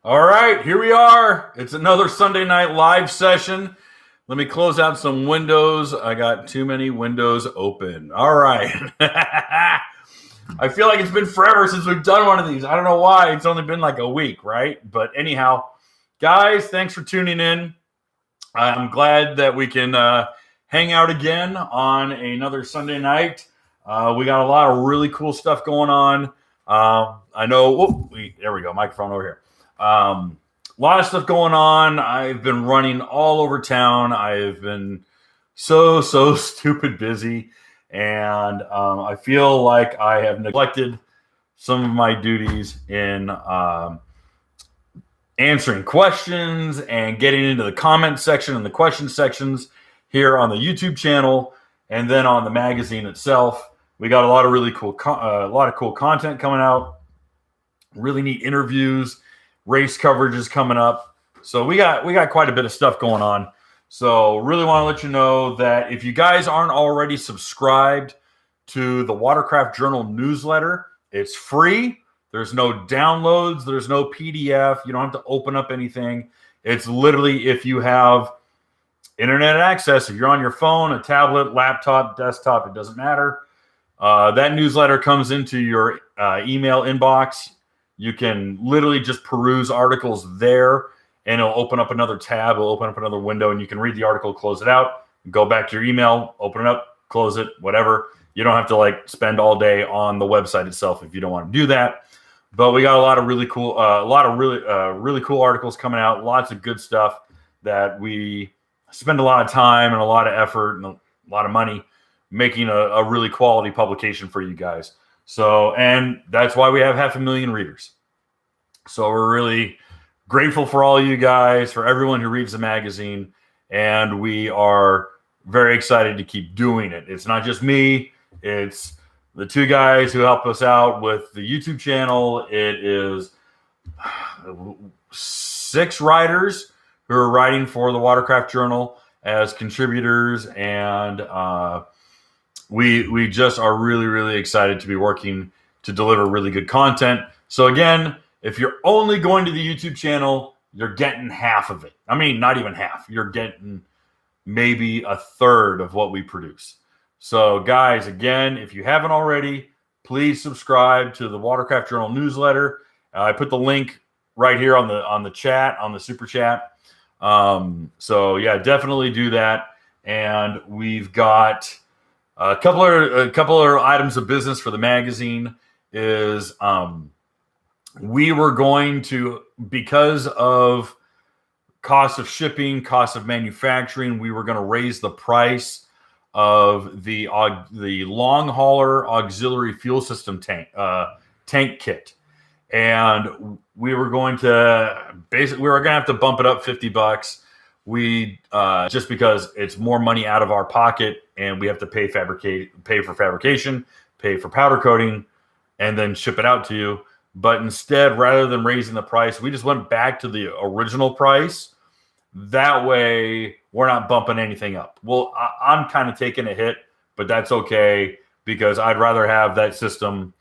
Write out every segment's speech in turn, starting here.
All right, here we are. It's another Sunday night live session. Let me close out some windows. I got too many windows open. All right. I feel like it's been forever since we've done one of these. I don't know why. It's only been like a week, right? But anyhow, guys, thanks for tuning in. I'm glad that we can hang out again on another Sunday night. We got a lot of really cool stuff going on. I know. There we go. Microphone over here. A lot of stuff going on. I've been running all over town. I've been so stupid busy, and I feel like I have neglected some of my duties in answering questions and getting into the comment section and the question sections here on the YouTube channel, and then on the magazine itself. We got a lot of really cool, cool content coming out. Really neat interviews. Race coverage is coming up. So we got quite a bit of stuff going on. So really want to let you know that if you guys aren't already subscribed to the Watercraft Journal newsletter, it's free. There's no downloads. There's no PDF. You don't have to open up anything. It's literally if you have internet access, if you're on your phone, a tablet, laptop, desktop, it doesn't matter. That newsletter comes into your email inbox. You can literally just peruse articles there, and it'll open up another tab. It'll open up another window, and you can read the article, close it out, go back to your email, open it up, close it, whatever. You don't have to spend all day on the website itself if you don't want to do that. But we got a lot of really cool, really cool articles coming out. Lots of good stuff that we spend a lot of time and a lot of effort and a lot of money making a really quality publication for you guys. So, and that's why we have 500,000 readers. So we're really grateful for all you guys, for everyone who reads the magazine, and we are very excited to keep doing it. It's not just me. It's the two guys who help us out with the YouTube channel. It is 6 writers who are writing for the Watercraft Journal as contributors, and we just are really excited to be working to deliver really good content. So again, if you're only going to the YouTube channel, you're getting half of it. I mean, not even half. You're getting maybe a third of what we produce. So guys, again, if you haven't already, please subscribe to the Watercraft Journal newsletter. I put the link right here on the chat, on the super chat. So yeah, definitely do that. And we've got a couple of items of business for the magazine is we were going to, because of cost of shipping, cost of manufacturing, we were going to raise the price of the long hauler auxiliary fuel system tank kit, and we were going to have to bump it up $50. We just because it's more money out of our pocket, and we have to pay for fabrication, pay for powder coating, and then ship it out to you. But instead, rather than raising the price, we just went back to the original price. That way, we're not bumping anything up. Well, I'm kind of taking a hit, but that's okay because I'd rather have that system.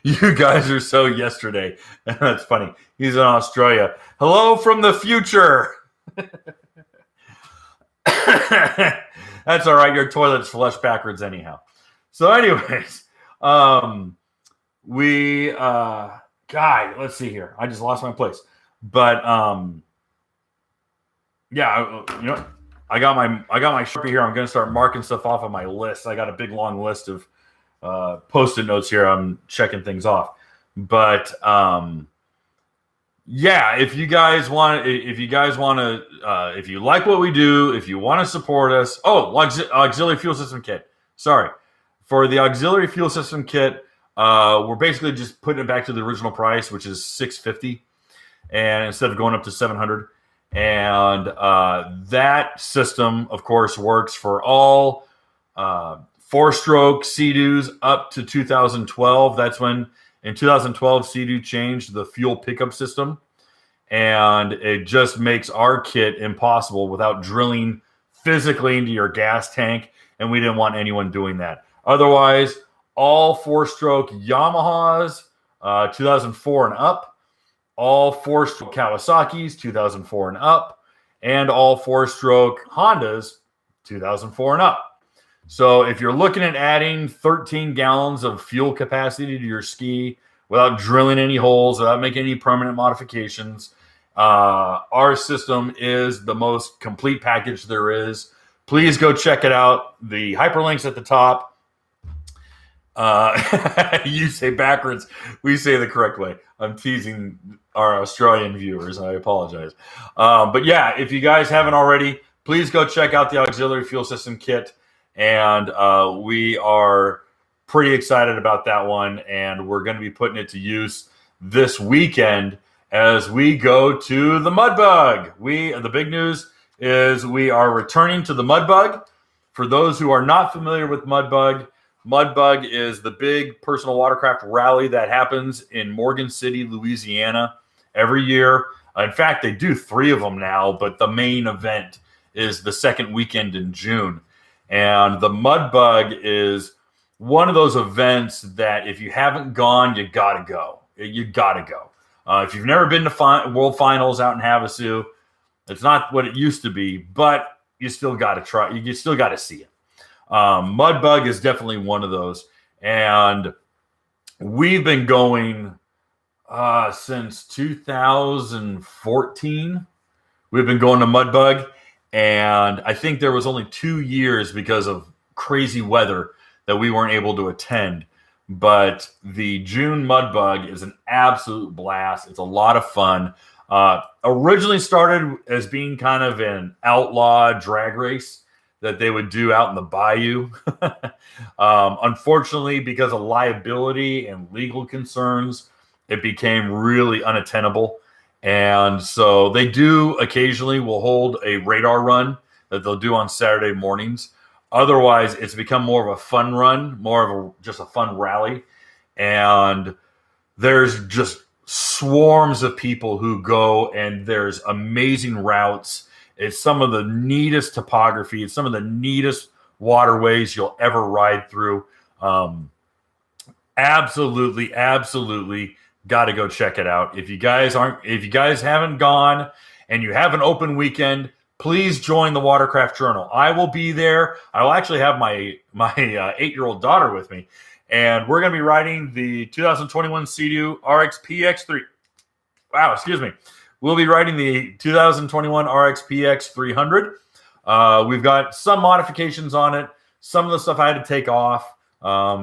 You guys are so yesterday. That's funny. He's in Australia. Hello from the future. That's all right. Your toilet's flushed backwards anyhow. So anyways, let's see here. I just lost my place. But yeah, you know, I got my Sharpie here. I'm going to start marking stuff off on my list. I got a big long list of Post-it notes here. I'm checking things off. But yeah, if you like what we do, if you want to support us, auxiliary fuel system kit. Sorry. For the auxiliary fuel system kit, we're basically just putting it back to the original price, which is $650, and instead of going up to $700. And that system, of course, works for all 4-stroke Sea-Doos up to 2012. That's when, in 2012, Sea-Doo changed the fuel pickup system, and it just makes our kit impossible without drilling physically into your gas tank, and we didn't want anyone doing that. Otherwise, all 4-stroke Yamahas 2004 and up, all 4-stroke Kawasaki's 2004 and up, and all 4-stroke Hondas 2004 and up. So if you're looking at adding 13 gallons of fuel capacity to your ski without drilling any holes, without making any permanent modifications, our system is the most complete package there is. Please go check it out. The hyperlink's at the top. You say backwards, we say the correct way. I'm teasing our Australian viewers, and I apologize. But yeah, if you guys haven't already, please go check out the auxiliary fuel system kit. And we are pretty excited about that one. And we're going to be putting it to use this weekend as we go to the Mudbug. The big news is we are returning to the Mudbug. For those who are not familiar with Mudbug, Mudbug is the big personal watercraft rally that happens in Morgan City, Louisiana every year. In fact, they do 3 of them now, but the main event is the second weekend in June. And the Mudbug is one of those events that if you haven't gone, you got to go. You got to go. If you've never been to World Finals out in Havasu, it's not what it used to be, but you still got to try. You still got to see it. Mudbug is definitely one of those. And we've been going since 2014. We've been going to Mudbug. And I think there was only 2 years because of crazy weather that we weren't able to attend. But the June Mudbug is an absolute blast. It's a lot of fun. Originally started as being kind of an outlaw drag race that they would do out in the bayou. Unfortunately, because of liability and legal concerns, it became really unattainable. And so they do occasionally will hold a radar run that they'll do on Saturday mornings. Otherwise, it's become more of a fun run, more of just a fun rally. And there's just swarms of people who go, and there's amazing routes. It's some of the neatest topography. It's some of the neatest waterways you'll ever ride through. Absolutely got to go check it out. If you guys haven't gone and you have an open weekend, please join the Watercraft Journal. I will be there. I will actually have my 8-year-old daughter with me, and we're going to be riding the 2021 Sea-Doo RXPX3. Wow, excuse me. We'll be riding the 2021 RXPX 300. We've got some modifications on it. Some of the stuff I had to take off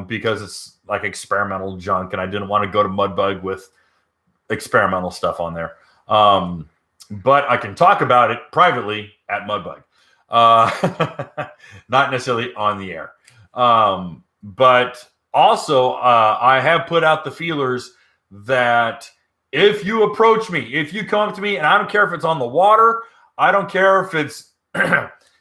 because it's like experimental junk, and I didn't want to go to Mudbug with experimental stuff on there. But I can talk about it privately at Mudbug, not necessarily on the air. But also, I have put out the feelers that if you approach me, if you come up to me, and I don't care if it's on the water, I don't care if it's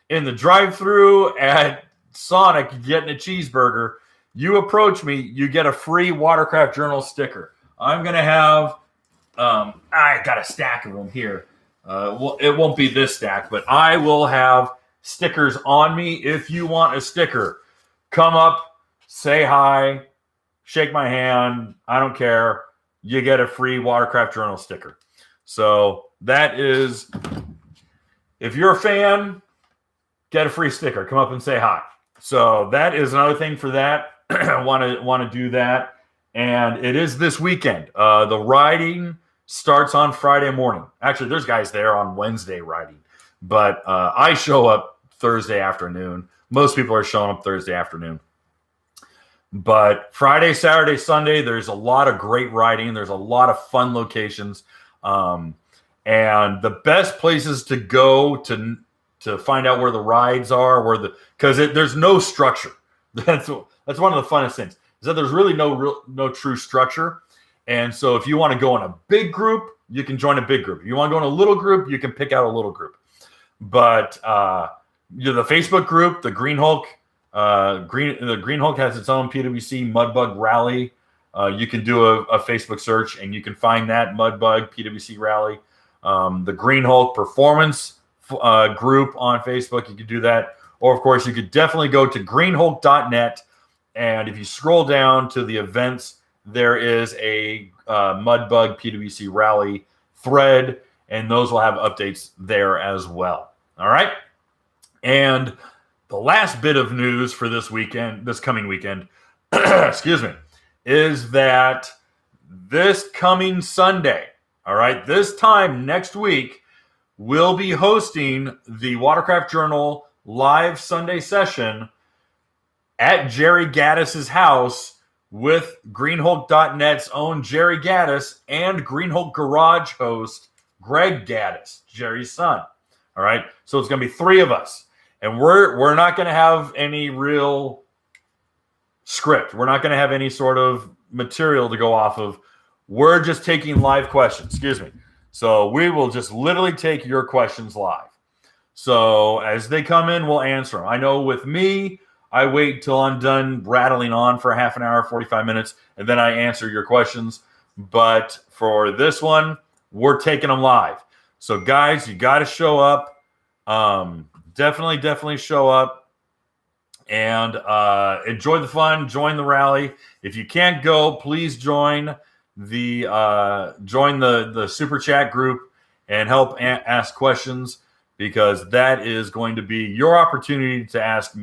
in the drive-thru at Sonic getting a cheeseburger, you approach me, you get a free Watercraft Journal sticker. I'm going to have, I got a stack of them here. Well, it won't be this stack, but I will have stickers on me. If you want a sticker, come up, say hi, shake my hand. I don't care. You get a free Watercraft Journal sticker. So that is, if you're a fan, get a free sticker. Come up and say hi. So that is another thing for that. want to do that. And it is this weekend. The riding starts on Friday morning. Actually, there's guys there on Wednesday riding. But I show up Thursday afternoon. Most people are showing up Thursday afternoon. But Friday, Saturday, Sunday, there's a lot of great riding. There's a lot of fun locations. And the best places to go to find out where the rides are, because there's no structure. That's one of the funnest things, is that there's really no true structure. And so if you want to go in a big group, you can join a big group. If you want to go in a little group, you can pick out a little group. But the Facebook group, the Green Hulk, the Green Hulk has its own PWC Mudbug Rally. You can do a Facebook search and you can find that Mudbug PWC Rally. The Green Hulk Performance group on Facebook, you could do that. Or, of course, you could definitely go to greenhulk.net. And if you scroll down to the events there is a Mudbug PWC rally thread, and those will have updates there as well. All right. And the last bit of news for this coming weekend, excuse me, is that this coming Sunday, all right, this time next week, we'll be hosting the Watercraft Journal live Sunday session at Jerry Gaddis's house with Greenhulk.net's own Jerry Gaddis and Greenhulk Garage host Greg Gaddis, Jerry's son. All right, so it's going to be 3 of us, and we're not going to have any real script. We're not going to have any sort of material to go off of. We're just taking live questions. Excuse me. So we will just literally take your questions live. So as they come in, we'll answer them. I know with me, I wait till I'm done rattling on for a half an hour, 45 minutes, and then I answer your questions. But for this one, we're taking them live. So guys, you got to show up. Definitely show up and enjoy the fun. Join the rally. If you can't go, please join the super chat group and help ask questions, because that is going to be your opportunity to ask.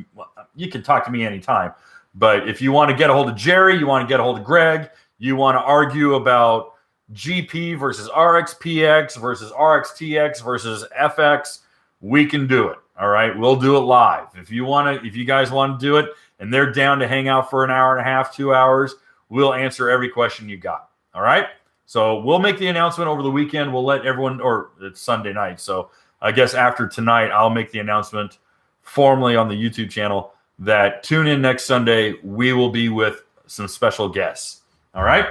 You can talk to me anytime, but if you want to get a hold of Jerry, you want to get a hold of Greg, you want to argue about GP versus RXPX versus RXTX versus FX, we can do it. All right, we'll do it live. If you guys want to do it and they're down to hang out for an hour and a half, 2 hours, we'll answer every question you got. All right, so we'll make the announcement over the weekend. We'll let everyone, or it's Sunday night, so I guess after tonight I'll make the announcement formally on the YouTube channel that tune in next Sunday. We will be with some special guests. All right,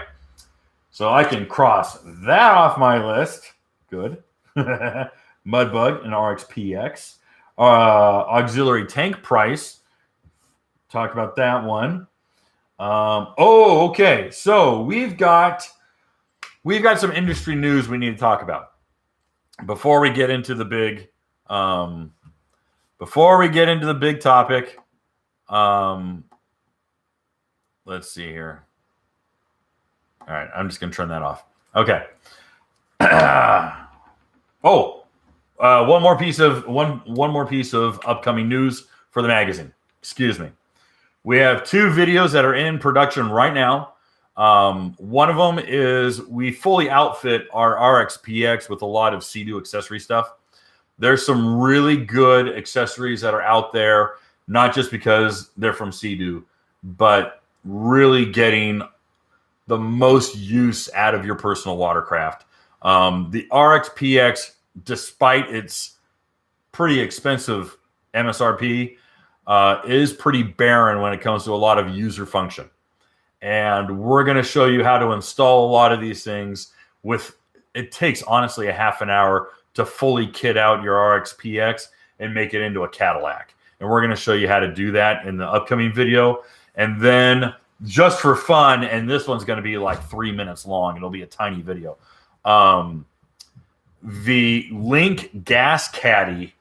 so I can cross that off my list. Good. Mudbug and RXPX. Auxiliary tank price. Talked about that one. Okay. So we've got some industry news we need to talk about before we get into the big topic. Let's see here. All right, I'm just gonna turn that off. Okay. One more piece of upcoming news for the magazine. Excuse me. We have 2 videos that are in production right now. One of them is we fully outfit our RXPX with a lot of Sea-Doo accessory stuff. There's some really good accessories that are out there, not just because they're from Sea-Doo, but really getting the most use out of your personal watercraft. The RXPX, despite its pretty expensive MSRP, is pretty barren when it comes to a lot of user function. And we're going to show you how to install a lot of these things. It takes honestly a half an hour to fully kit out your RXPX and make it into a Cadillac. And we're going to show you how to do that in the upcoming video. And then just for fun, and this one's going to be like 3 minutes long. It'll be a tiny video. The Link Gas Caddy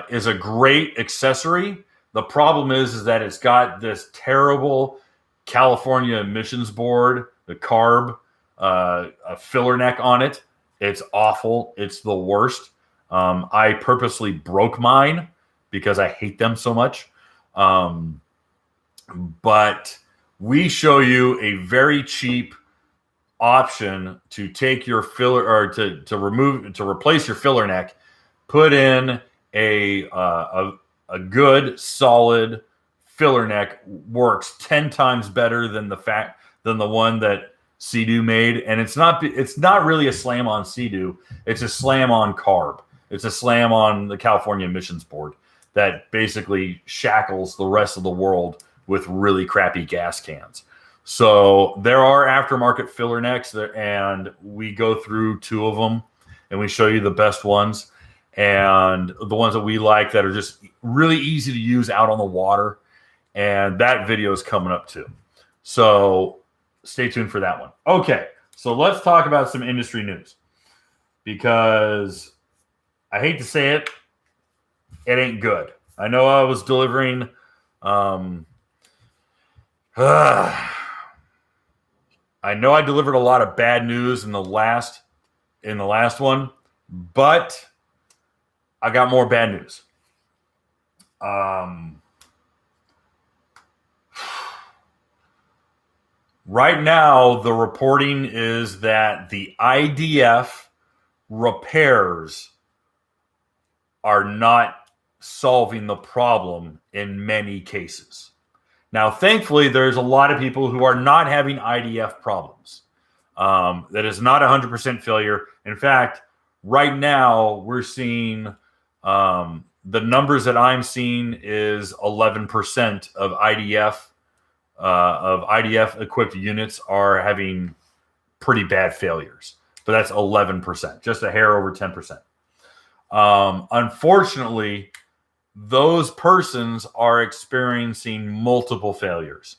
is a great accessory. The problem is that it's got this terrible California emissions board, the CARB, a filler neck on it. It's awful. It's the worst. I purposely broke mine because I hate them so much. But we show you a very cheap option to take your filler, or to replace your filler neck, put in a good solid filler neck. Works 10 times better than the one that Sea-Doo made. And it's not really a slam on Sea-Doo. It's a slam on CARB. It's a slam on the California emissions board that basically shackles the rest of the world with really crappy gas cans. So there are aftermarket filler necks there, and we go through 2 of them and we show you the best ones and the ones that we like that are just really easy to use out on the water. And that video is coming up too. So stay tuned for that one. Okay, so let's talk about some industry news, because I hate to say it, it ain't good. I know I was delivering I know I delivered a lot of bad news in the last one, but I got more bad news. Right now, the reporting is that the IDF repairs are not solving the problem in many cases. Now, thankfully, there's a lot of people who are not having IDF problems. That is not 100% failure. In fact, right now, we're seeing the numbers that I'm seeing is 11% of IDF equipped units are having pretty bad failures. But that's 11%, just a hair over 10%. Unfortunately, those persons are experiencing multiple failures.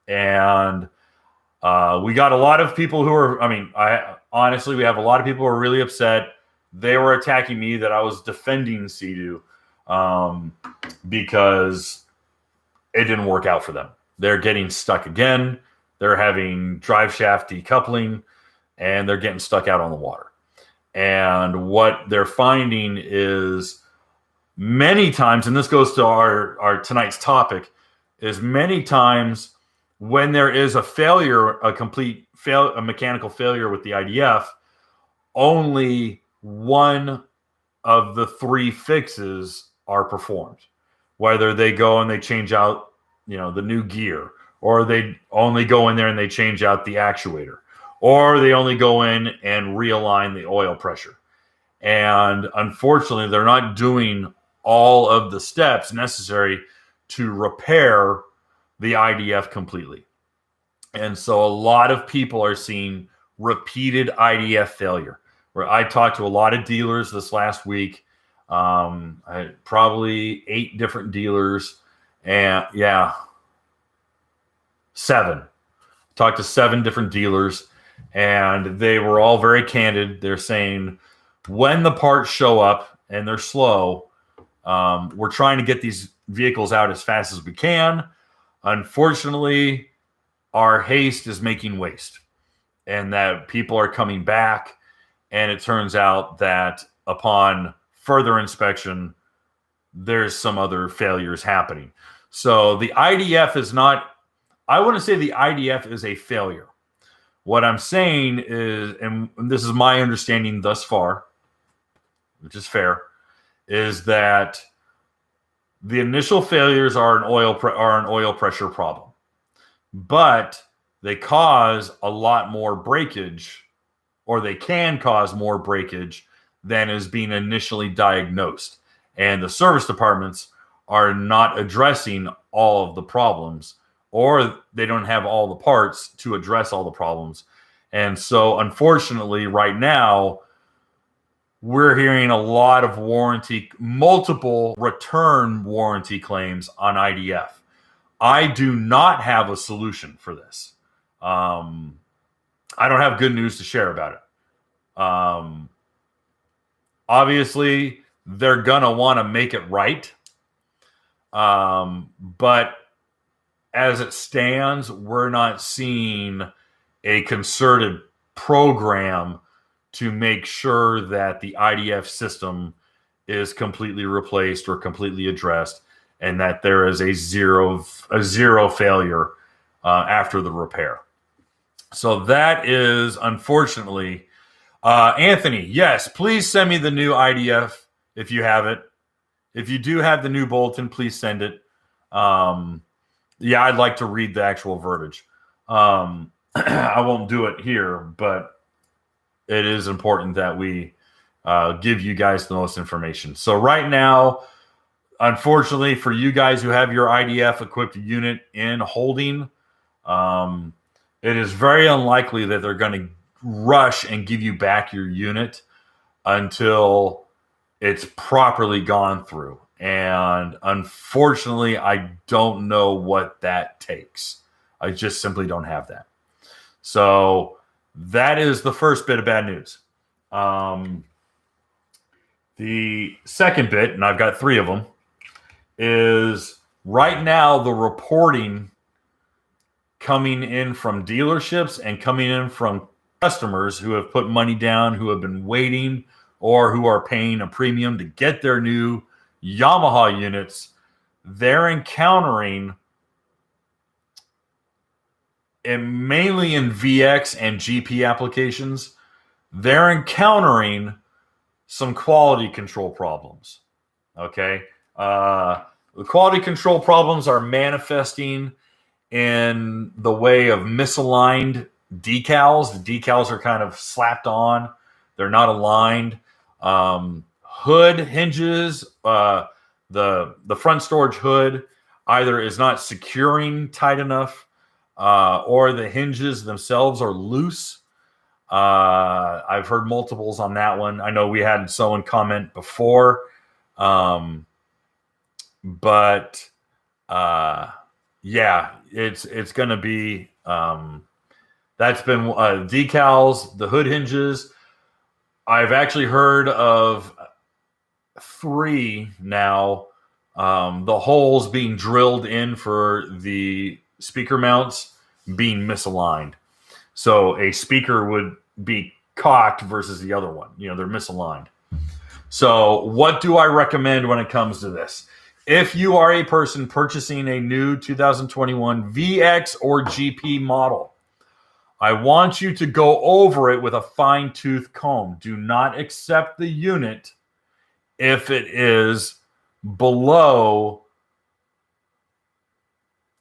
And we got a lot of people who are, honestly, we have a lot of people who are really upset. They were attacking me that I was defending Sea-Doo because it didn't work out for them. They're getting stuck again. They're having drive shaft decoupling, and they're getting stuck out on the water. And what they're finding is many times, and this goes to our tonight's topic, is many times when there is a failure, a mechanical failure with the IDF, only one of the three fixes are performed. Whether they go and they change out, the new gear, or they only go in there and they change out the actuator, or they only go in and realign the oil pressure. And unfortunately, they're not doing all of the steps necessary to repair the IDF completely. And so a lot of people are seeing repeated IDF failure. Where I talked to a lot of dealers this last week, I had probably 8 different dealers, and 7. Talked to 7 different dealers, and they were all very candid. They're saying when the parts show up and they're slow, we're trying to get these vehicles out as fast as we can. Unfortunately, our haste is making waste, and that people are coming back, and it turns out that upon further inspection, there's some other failures happening. So the IDF is not, I wouldn't say the IDF is a failure. What I'm saying is, and this is my understanding thus far, which is fair, is that the initial failures are an oil pressure problem, but they cause a lot more breakage, or they can cause more breakage than is being initially diagnosed. And the service departments are not addressing all of the problems, or they don't have all the parts to address all the problems. And so, unfortunately, right now, we're hearing a lot of multiple return warranty claims on IDF. I do not have a solution for this. I don't have good news to share about it. Obviously, they're going to want to make it right. But as it stands, we're not seeing a concerted program to make sure that the IDF system is completely replaced or completely addressed, and that there is a zero failure after the repair. So that is, unfortunately, Anthony, yes, please send me the new IDF if you have it. If you do have the new bulletin, please send it. I'd like to read the actual verbiage. I won't do it here, but it is important that we give you guys the most information. So right now, unfortunately, for you guys who have your IDF equipped unit in holding, it is very unlikely that they're going to rush and give you back your unit until it's properly gone through. And unfortunately, I don't know what that takes. I just simply don't have that. So that is the first bit of bad news. The second bit, and I've got 3 of them, is right now the reporting coming in from dealerships and coming in from customers who have put money down, who have been waiting, or who are paying a premium to get their new Yamaha units. They're encountering, and mainly in VX and GP applications, they're encountering some quality control problems. Okay. The quality control problems are manifesting in the way of misaligned decals. The decals are kind of slapped on. They're not aligned. Hood hinges, the front storage hood either is not securing tight enough, or the hinges themselves are loose. I've heard multiples on that one. I know we had someone comment before, but yeah, it's going to be that's been decals, the hood hinges. I've actually heard of 3 now. The holes being drilled in for the speaker mounts being misaligned. So a speaker would be cocked versus the other one. You know, they're misaligned. So what do I recommend when it comes to this? If you are a person purchasing a new 2021 VX or GP model, I want you to go over it with a fine-tooth comb. Do not accept the unit if it is below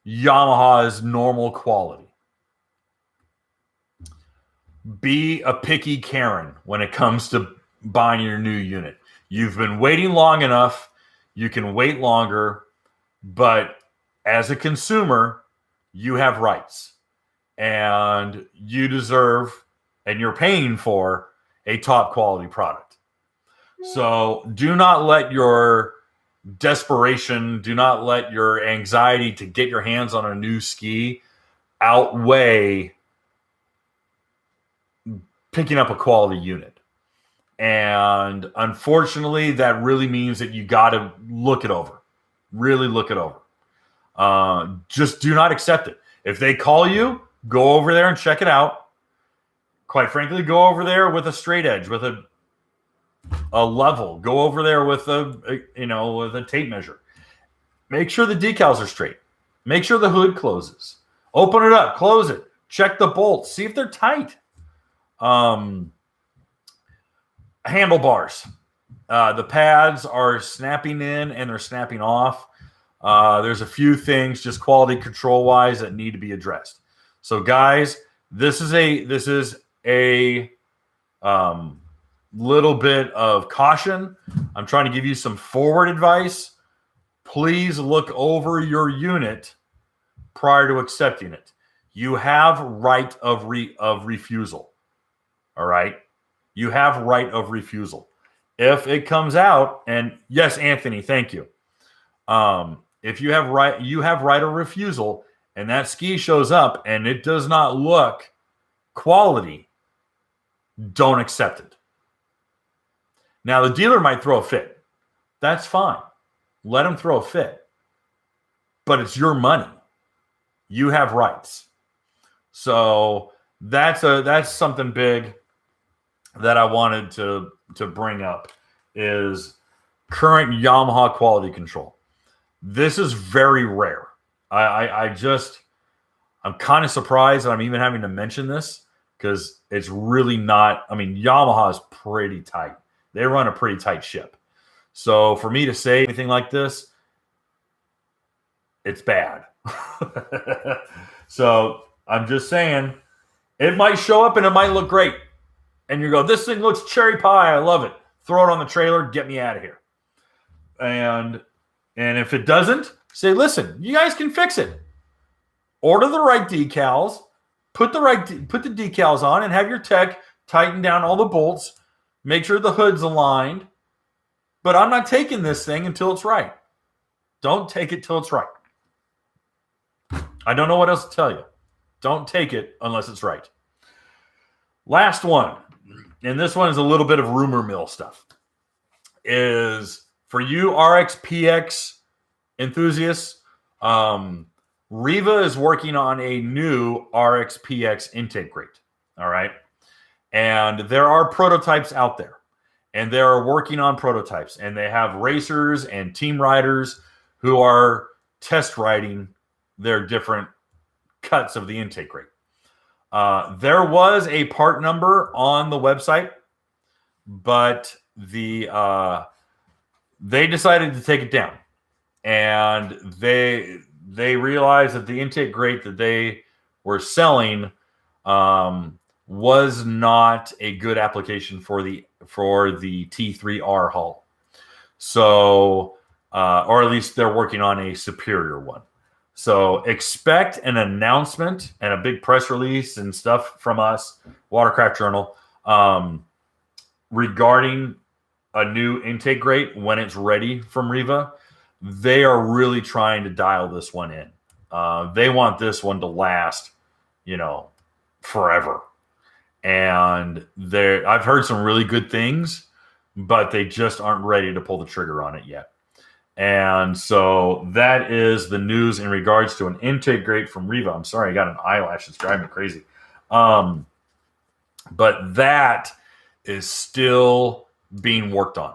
Yamaha's normal quality. Be a picky Karen when it comes to buying your new unit. You've been waiting long enough. You can wait longer, but as a consumer, you have rights, and you deserve, and you're paying for a top quality product. So do not let your desperation, do not let your anxiety to get your hands on a new ski outweigh picking up a quality unit. And unfortunately, that really means that you got to look it over. Really look it over. Just do not accept it. If they call you, go over there and check it out. Quite frankly, go over there with a straight edge, with a level. Go over there with with a tape measure. Make sure the decals are straight. Make sure the hood closes. Open it up, close it. Check the bolts. See if they're tight. Handlebars. The pads are snapping in and they're snapping off. There's a few things just quality control wise that need to be addressed. So guys, this is a little bit of caution. I'm trying to give you some forward advice. Please look over your unit prior to accepting it. You have right of refusal. All right. You have right of refusal. If it comes out, and yes, Anthony, thank you. If you have right of refusal, and that ski shows up and it does not look quality, don't accept it. Now, the dealer might throw a fit. That's fine. Let him throw a fit. But it's your money. You have rights. So that's something big that I wanted to bring up is current Yamaha quality control. This is very rare. I'm kind of surprised that I'm even having to mention this because it's really not. I mean, Yamaha is pretty tight. They run a pretty tight ship. So for me to say anything like this, it's bad. So I'm just saying it might show up and it might look great. And you go, this thing looks cherry pie. I love it. Throw it on the trailer. Get me out of here. And if it doesn't, say, listen, you guys can fix it. Order the right decals. Put the decals on and have your tech tighten down all the bolts. Make sure the hood's aligned. But I'm not taking this thing until it's right. Don't take it till it's right. I don't know what else to tell you. Don't take it unless it's right. Last one, and this one is a little bit of rumor mill stuff, is for you RXPX enthusiasts, Riva is working on a new RXPX intake rate. All right. And there are prototypes out there. And they are working on prototypes. And they have racers and team riders who are test riding their different cuts of the intake rate. There was a part number on the website, but they decided to take it down. And they realized that the intake rate that they were selling was not a good application for the T3R hull. So, or at least they're working on a superior one. So expect an announcement and a big press release and stuff from us, Watercraft Journal, regarding a new intake rate when it's ready from Riva. They are really trying to dial this one in. They want this one to last, forever. And I've heard some really good things, but they just aren't ready to pull the trigger on it yet. And so that is the news in regards to an intake rate from Riva. I'm sorry, I got an eyelash. It's driving me crazy. But that is still being worked on.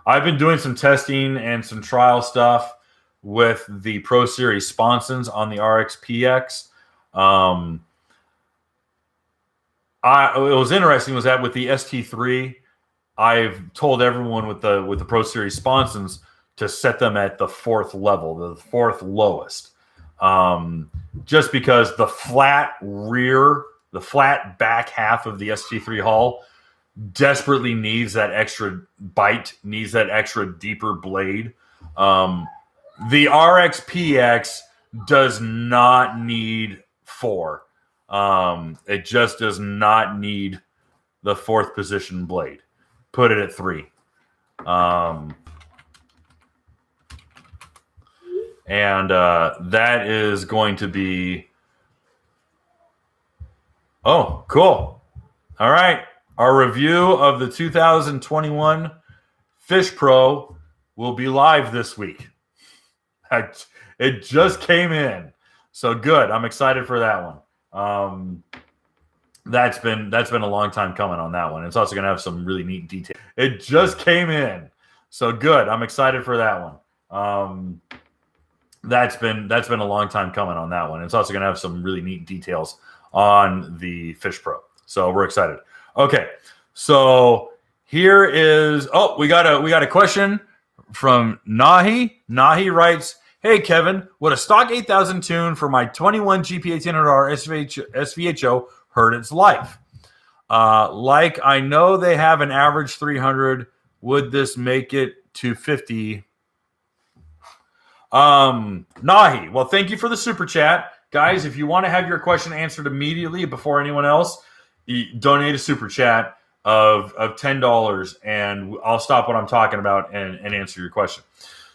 I've been doing some testing and some trial stuff with the Pro Series sponsons on the RXPX. It was interesting was that with the ST3, I've told everyone with the Pro Series sponsons to set them at the fourth level, the fourth lowest, just because the flat back half of the ST3 hull desperately needs that extra bite, needs that extra deeper blade. The RXPX does not need 4. It just does not need the fourth position blade. Put it at 3. And that is going to be... Oh, cool. All right. Our review of the 2021 Fish Pro will be live this week. It just came in. So good. I'm excited for that one. That's been a long time coming on that one. It's also going to have some really neat details. It just came in. So good. I'm excited for that one. That's been a long time coming on that one. It's also going to have some really neat details on the Fish Pro. So we're excited. Okay. So here is, we got a question from Nahi. Nahi writes, "Hey Kevin, would a stock 8000 tune for my 21 GP 1800R SVHO hurt its life? Like I know they have an average 300. Would this make it to 50? Nahi, well, thank you for the super chat. Guys, if you want to have your question answered immediately before anyone else, donate a super chat of $10 and I'll stop what I'm talking about and answer your question.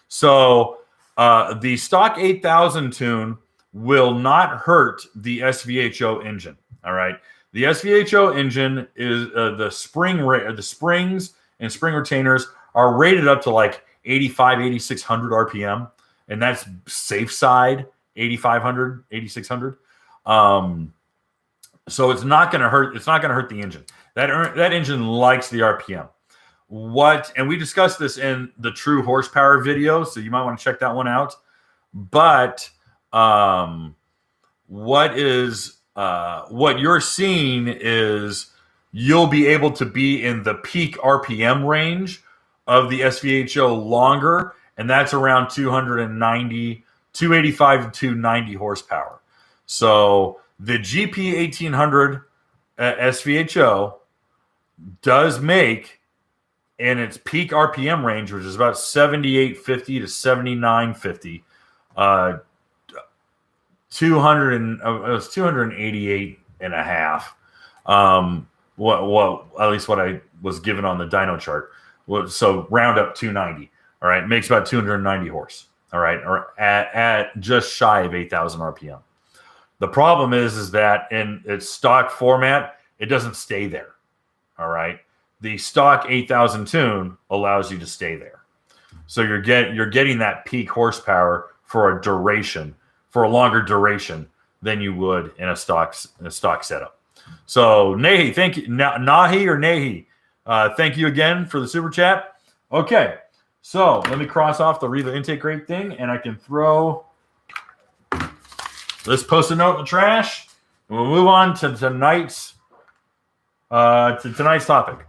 So the stock 8000 tune will not hurt the SVHO engine. All right. The SVHO engine is the springs and spring retainers are rated up to like 8,600 RPM. And that's safe side 8,500, 8,600. So it's not going to hurt. It's not going to hurt the engine. That engine likes the RPM. And we discussed this in the true horsepower video, so you might want to check that one out. But what you're seeing is you'll be able to be in the peak RPM range of the SVHO longer, and that's around 285 to 290 horsepower. So the GP 1800 SVHO does make, in its peak RPM range, which is about 7850 to 7950, 288 and a half. What at least what I was given on the dyno chart. So round up 290. All right, makes about 290 horse. All right, or at just shy of 8,000 RPM. The problem is that in its stock format, it doesn't stay there. All right, the stock 8000 tune allows you to stay there, so you're getting that peak horsepower for a duration for a longer duration than you would in a stock setup. So Nahi, thank you. Nahi or Nahi, thank you again for the super chat. Okay, so let me cross off the read the intake rate thing, and I can throw this post-it note in the trash. And we'll move on to tonight's topic.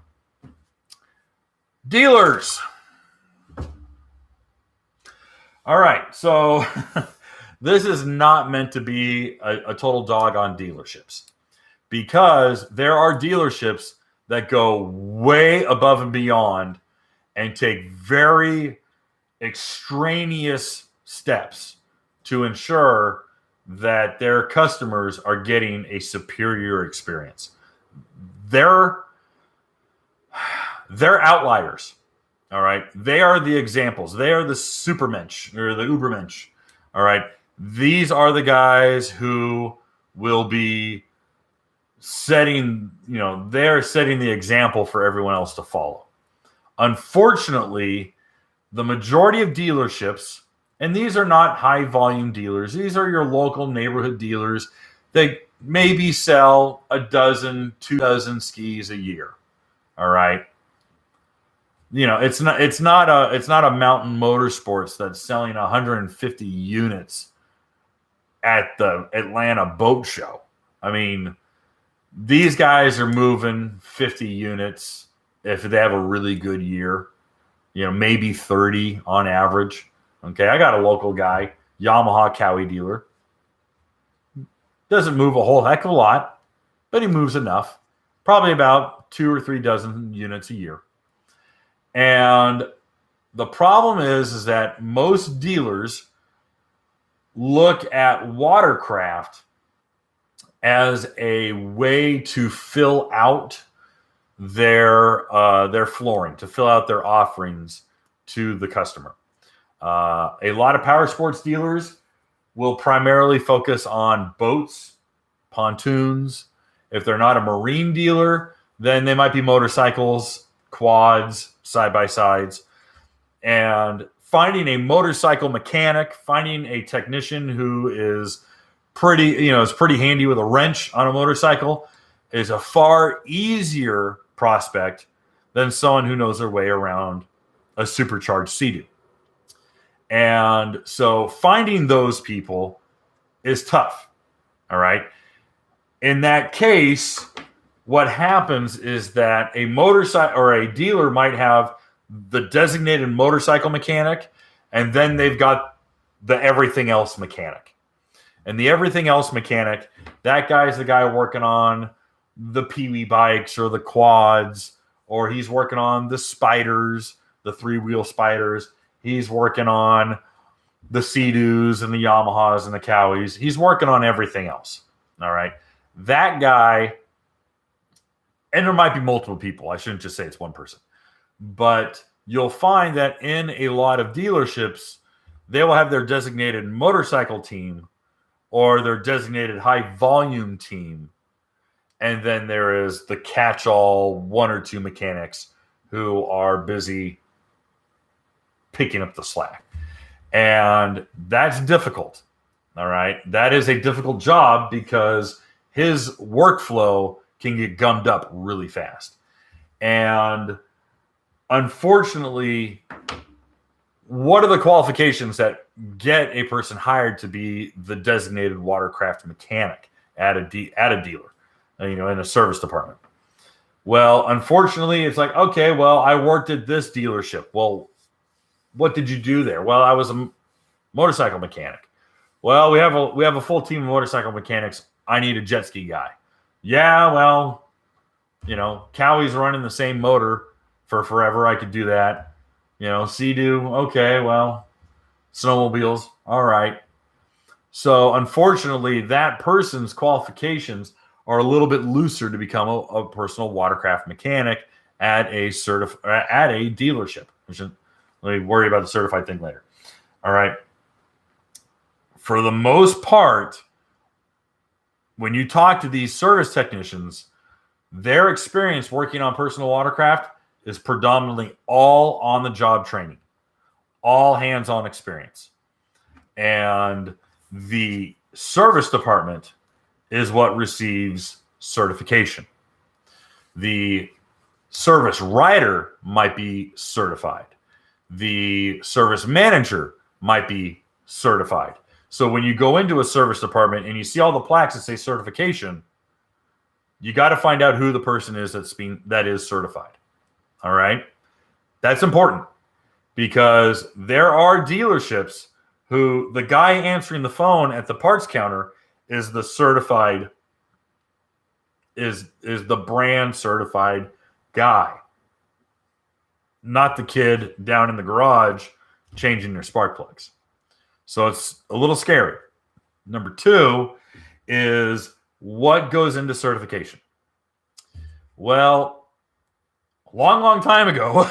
Dealers. All right, so this is not meant to be a total dog on dealerships, because there are dealerships that go way above and beyond and take very extraneous steps to ensure that their customers are getting a superior experience. They're outliers. All right. They are the examples. They are the supermensch or the ubermensch. All right. These are the guys who will be setting, they're setting the example for everyone else to follow. Unfortunately, the majority of dealerships, and these are not high volume dealers, these are your local neighborhood dealers. They maybe sell a dozen, 2 dozen skis a year. All right. It's not a Mountain Motorsports that's selling 150 units at the Atlanta Boat Show. I mean, these guys are moving 50 units if they have a really good year, maybe 30 on average. Okay, I got a local guy, Yamaha Cowie dealer. Doesn't move a whole heck of a lot, but he moves enough. Probably about 2 or 3 dozen units a year. And the problem is that most dealers look at Watercraft as a way to fill out their flooring, to fill out their offerings to the customer. A lot of power sports dealers will primarily focus on boats, pontoons. If they're not a marine dealer, then they might be motorcycles, quads, side-by-sides. And finding a motorcycle mechanic, finding a technician who is pretty handy with a wrench on a motorcycle is a far easier prospect than someone who knows their way around a supercharged Sea-Doo. And so finding those people is tough. All right. In that case, what happens is that a motorcycle or a dealer might have the designated motorcycle mechanic, and then they've got the everything else mechanic. And the everything else mechanic, that guy's the guy working on the Pee-wee bikes or the quads, or he's working on the spiders, the 3-wheel spiders. He's working on the Sea-Doos and the Yamahas and the Cowies. He's working on everything else. All right. That guy, and there might be multiple people. I shouldn't just say it's one person. But you'll find that in a lot of dealerships, they will have their designated motorcycle team or their designated high volume team. And then there is the catch-all 1 or 2 mechanics who are busy picking up the slack. And that's difficult. All right. That is a difficult job because his workflow can get gummed up really fast. And unfortunately, what are the qualifications that get a person hired to be the designated Watercraft mechanic at a dealer, in a service department? Well, unfortunately, it's like, okay, well, I worked at this dealership. Well, what did you do there? Well, I was a motorcycle mechanic. Well, we have a full team of motorcycle mechanics. I need a jet ski guy. Yeah, well, Cowie's running the same motor for forever. I could do that. Sea-Doo. Okay, well, snowmobiles. All right. So unfortunately, that person's qualifications are a little bit looser to become a personal watercraft mechanic at a dealership. Let me worry about the certified thing later. All right. For the most part, when you talk to these service technicians, their experience working on personal watercraft is predominantly all on-the-job training, all hands-on experience. And the service department is what receives certification. The service writer might be certified. The service manager might be certified. So when you go into a service department and you see all the plaques that say certification, you got to find out who the person is that is certified. All right? That's important because there are dealerships who the guy answering the phone at the parts counter is the certified, is the brand certified guy, not the kid down in the garage changing their spark plugs. So it's a little scary. Number two is what goes into certification. Well, a long, long time ago,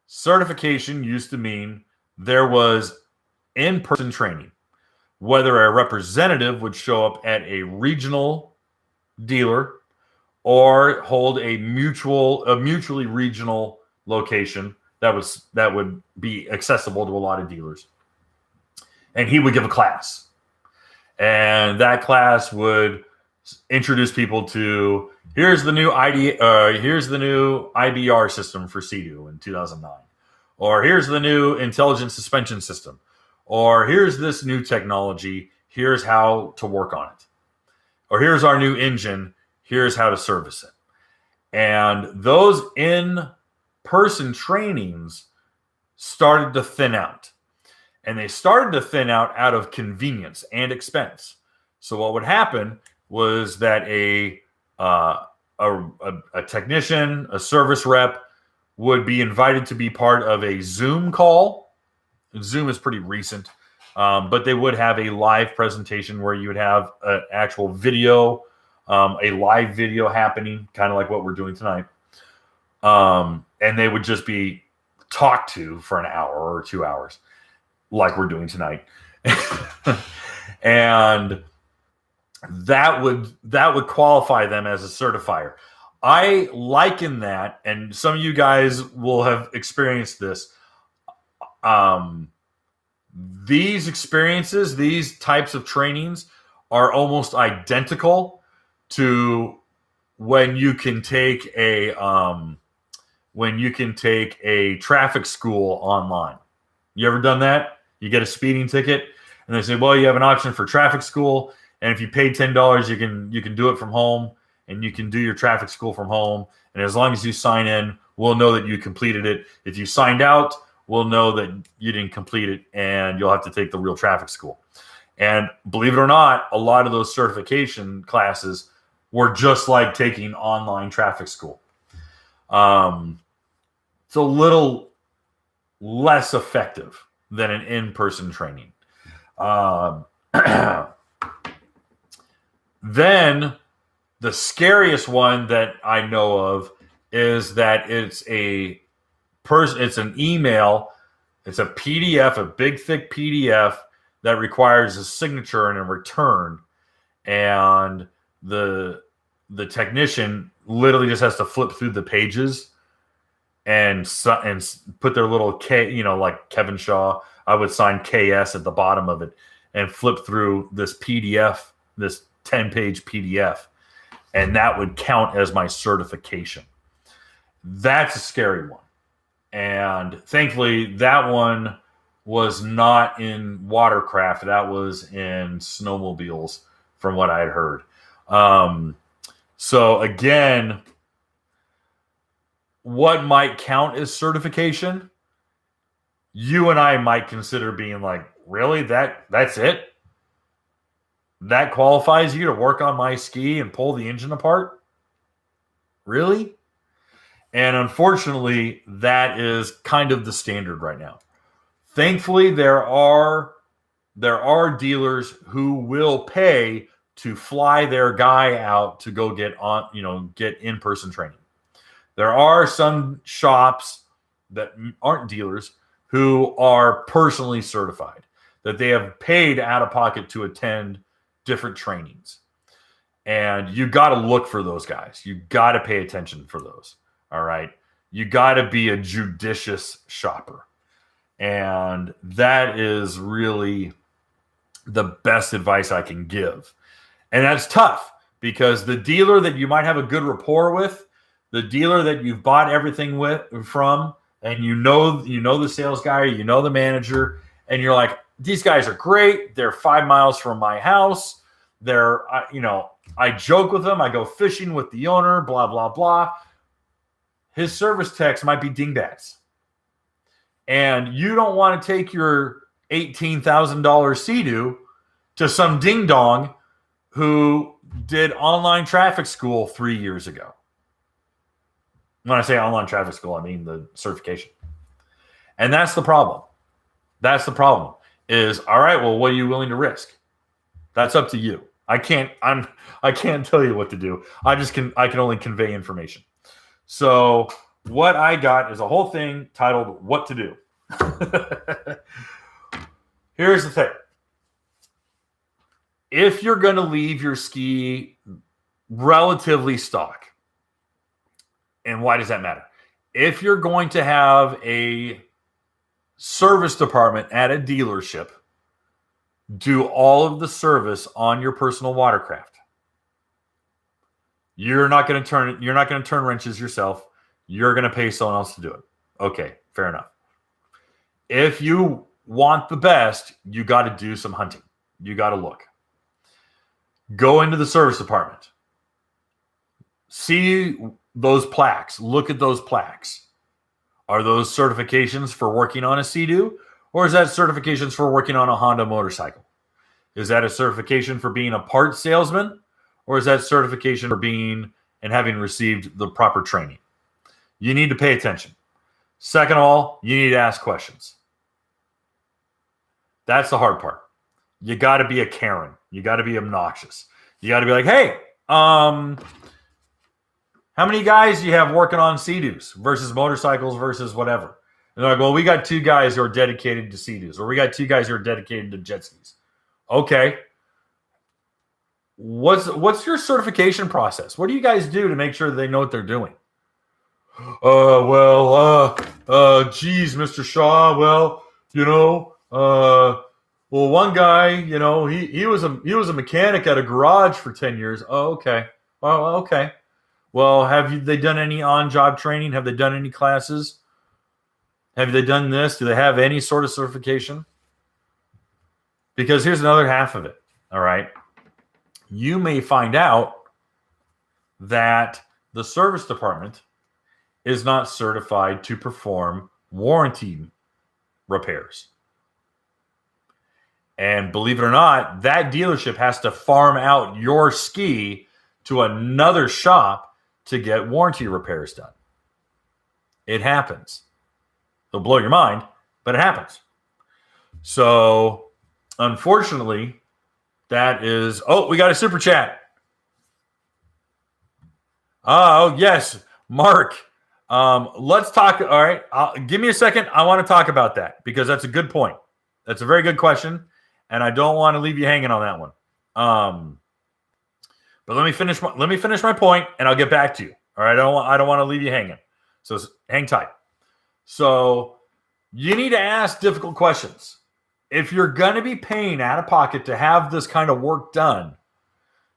certification used to mean there was in-person training, whether a representative would show up at a regional dealer or hold a mutually regional location that would be accessible to a lot of dealers. And he would give a class. And that class would introduce people to here's the new IBR system for Sea-Doo in 2009. Or here's the new intelligent suspension system. Or here's this new technology. Here's how to work on it. Or here's our new engine. Here's how to service it. And those in-person trainings started to thin out. And they started to thin out of convenience and expense. So what would happen was that a technician, a service rep, would be invited to be part of a Zoom call. Zoom is pretty recent, but they would have a live presentation where you would have an actual video, a live video happening, kind of like what we're doing tonight. And they would just be talked to for an hour or 2 hours, like we're doing tonight. And that would qualify them as a certifier. I liken that, and some of you guys will have experienced this. These experiences, these types of trainings are almost identical to when you can take a traffic school online. You ever done that? You get a speeding ticket and they say, well, you have an option for traffic school. And if you pay $10, you can do it from home and you can do your traffic school from home. And as long as you sign in, we'll know that you completed it. If you signed out, we'll know that you didn't complete it and you'll have to take the real traffic school. And believe it or not, a lot of those certification classes were just like taking online traffic school. It's a little less effective than an in-person training. Then the scariest one that I know of is that it's an email, it's a PDF, a big thick PDF that requires a signature and a return, and the technician literally just has to flip through the pages and put their little K, like Kevin Shaw, I would sign KS at the bottom of it and flip through this PDF, this 10-page PDF, and that would count as my certification. That's a scary one. And thankfully, that one was not in Watercraft. That was in snowmobiles, from what I had heard. So again, what might count as certification, you and I might consider being like, really? That's it? That qualifies you to work on my ski and pull the engine apart? Really? And unfortunately, that is kind of the standard right now. Thankfully, there are dealers who will pay to fly their guy out to go get in-person training. There are some shops that aren't dealers who are personally certified, that they have paid out of pocket to attend different trainings. And you got to look for those guys. You got to pay attention for those. All right. You got to be a judicious shopper. And that is really the best advice I can give. And that's tough because the dealer that you might have a good rapport with, the dealer that you've bought everything from, and you know the sales guy, or you know the manager, and you're like, these guys are great. They're 5 miles from my house. I joke with them. I go fishing with the owner, blah, blah, blah. His service techs might be dingbats. And you don't want to take your $18,000 Sea-Doo to some ding-dong who did online traffic school 3 years ago. When I say online traffic school, I mean the certification. And that's the problem. That's the problem is, all right, well, what are you willing to risk? That's up to you. I can't tell you what to do. I can only convey information. So what I got is a whole thing titled What to Do. Here's the thing. If you're going to leave your ski relatively stock, and why does that matter? If you're going to have a service department at a dealership do all of the service on your personal watercraft, you're not going to turn wrenches yourself. You're going to pay someone else to do it. Okay, fair enough. If you want the best, you got to do some hunting. You got to look. Go into the service department. See those plaques. Look at those plaques. Are those certifications for working on a Sea-Doo? Or is that certifications for working on a Honda motorcycle? Is that a certification for being a parts salesman? Or is that certification for being and having received the proper training? You need to pay attention. Second of all, you need to ask questions. That's the hard part. You got to be a Karen. You got to be obnoxious. You got to be like, hey, how many guys do you have working on Sea-Doos versus motorcycles versus whatever? And they're like, well, we got 2 guys who are dedicated to Sea-Doos, or we got 2 guys who are dedicated to jet skis. Okay. What's your certification process? What do you guys do to make sure that they know what they're doing? Geez, Mr. Shaw. Well, one guy, he was a mechanic at a garage for 10 years. Oh, okay. Oh, okay. Well, have they done any on-job training? Have they done any classes? Have they done this? Do they have any sort of certification? Because here's another half of it. All right. You may find out that the service department is not certified to perform warranty repairs. And believe it or not, that dealership has to farm out your ski to another shop to get warranty repairs done. It happens. It'll blow your mind, but it happens. So, unfortunately, that is... Oh, we got a super chat. Oh, yes. Mark, let's talk. All right. Give me a second. I want to talk about that because that's a good point. That's a very good question. And I don't want to leave you hanging on that one. But let me finish my point, and I'll get back to you. All right, I don't want to leave you hanging. So hang tight. So you need to ask difficult questions. If you're going to be paying out of pocket to have this kind of work done,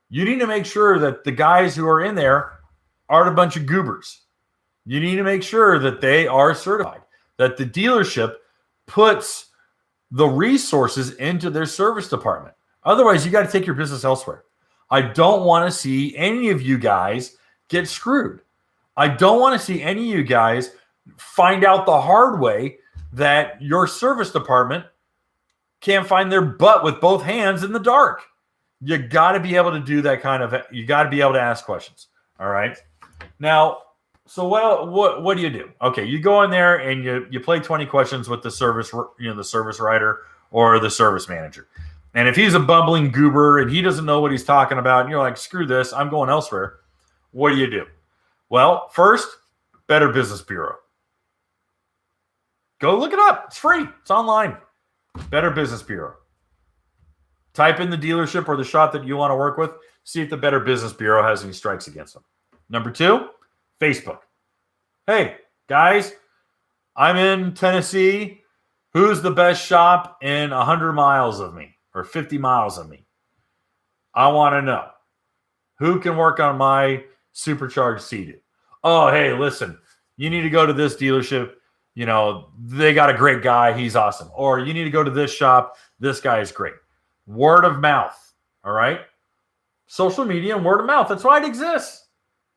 you need to make sure that the guys who are in there aren't a bunch of goobers. You need to make sure that they are certified, that the dealership puts the resources into their service department. Otherwise, you got to take your business elsewhere. I don't want to see any of you guys get screwed. I don't want to see any of you guys find out the hard way that your service department can't find their butt with both hands in the dark. You got to be able to do that kind of, you got to be able to ask questions. All right. Now, so what do you do? Okay, you go in there and you play 20 questions with the service writer or the service manager. And if he's a bumbling goober and he doesn't know what he's talking about, and you're like, screw this, I'm going elsewhere, what do? Well, first, Better Business Bureau. Go look it up. It's free. It's online. Better Business Bureau. Type in the dealership or the shop that you want to work with. See if the Better Business Bureau has any strikes against them. Number 2, Facebook. Hey, guys, I'm in Tennessee. Who's the best shop in 100 miles of me or 50 miles of me. I want to know who can work on my supercharged seated. Oh, hey, listen, you need to go to this dealership. You know, they got a great guy. He's awesome. Or you need to go to this shop. This guy is great. Word of mouth. All right. Social media and word of mouth. That's why it exists.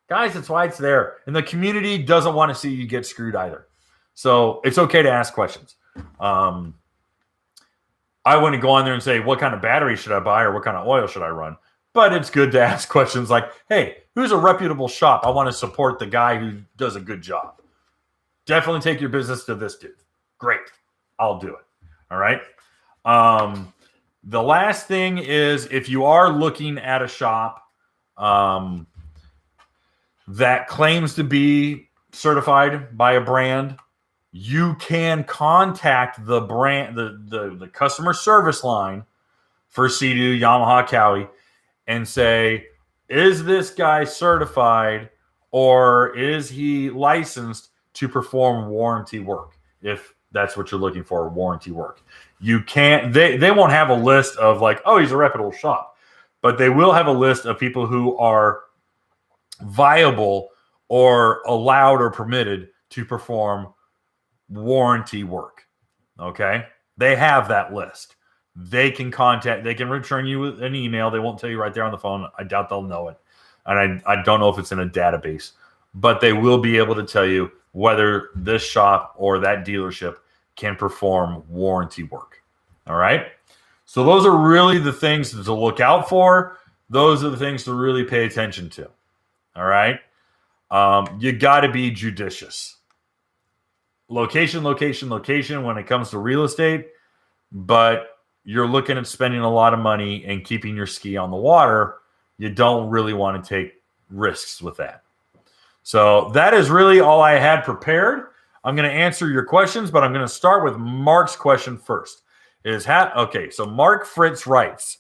Guys, that's why it's there. And the community doesn't want to see you get screwed either. So it's okay to ask questions. I wouldn't go on there and say, what kind of battery should I buy or what kind of oil should I run? But it's good to ask questions like, hey, who's a reputable shop? I want to support the guy who does a good job. Definitely take your business to this dude. Great. I'll do it. All right. The last thing is if you are looking at a shop that claims to be certified by a brand, you can contact the brand, the customer service line for Sea-Doo, Yamaha, Cowie, and say, is this guy certified or is he licensed to perform warranty work? If that's what you're looking for, warranty work. You can't, they won't have a list of like, oh, he's a reputable shop, but they will have a list of people who are viable or allowed or permitted to perform warranty work. Okay. They have that list. They can return you with an email. They won't tell you right there on the phone. I doubt they'll know it. And I don't know if it's in a database, but they will be able to tell you whether this shop or that dealership can perform warranty work. All right. So those are really the things to look out for. Those are the things to really pay attention to. All right. You got to be judicious. Location when it comes to real estate, but you're looking at spending a lot of money and keeping your ski on the water. You don't really want to take risks with that. So that is really all I had prepared. I'm going to answer your questions, but I'm going to start with Mark's question first. So Mark Fritz writes,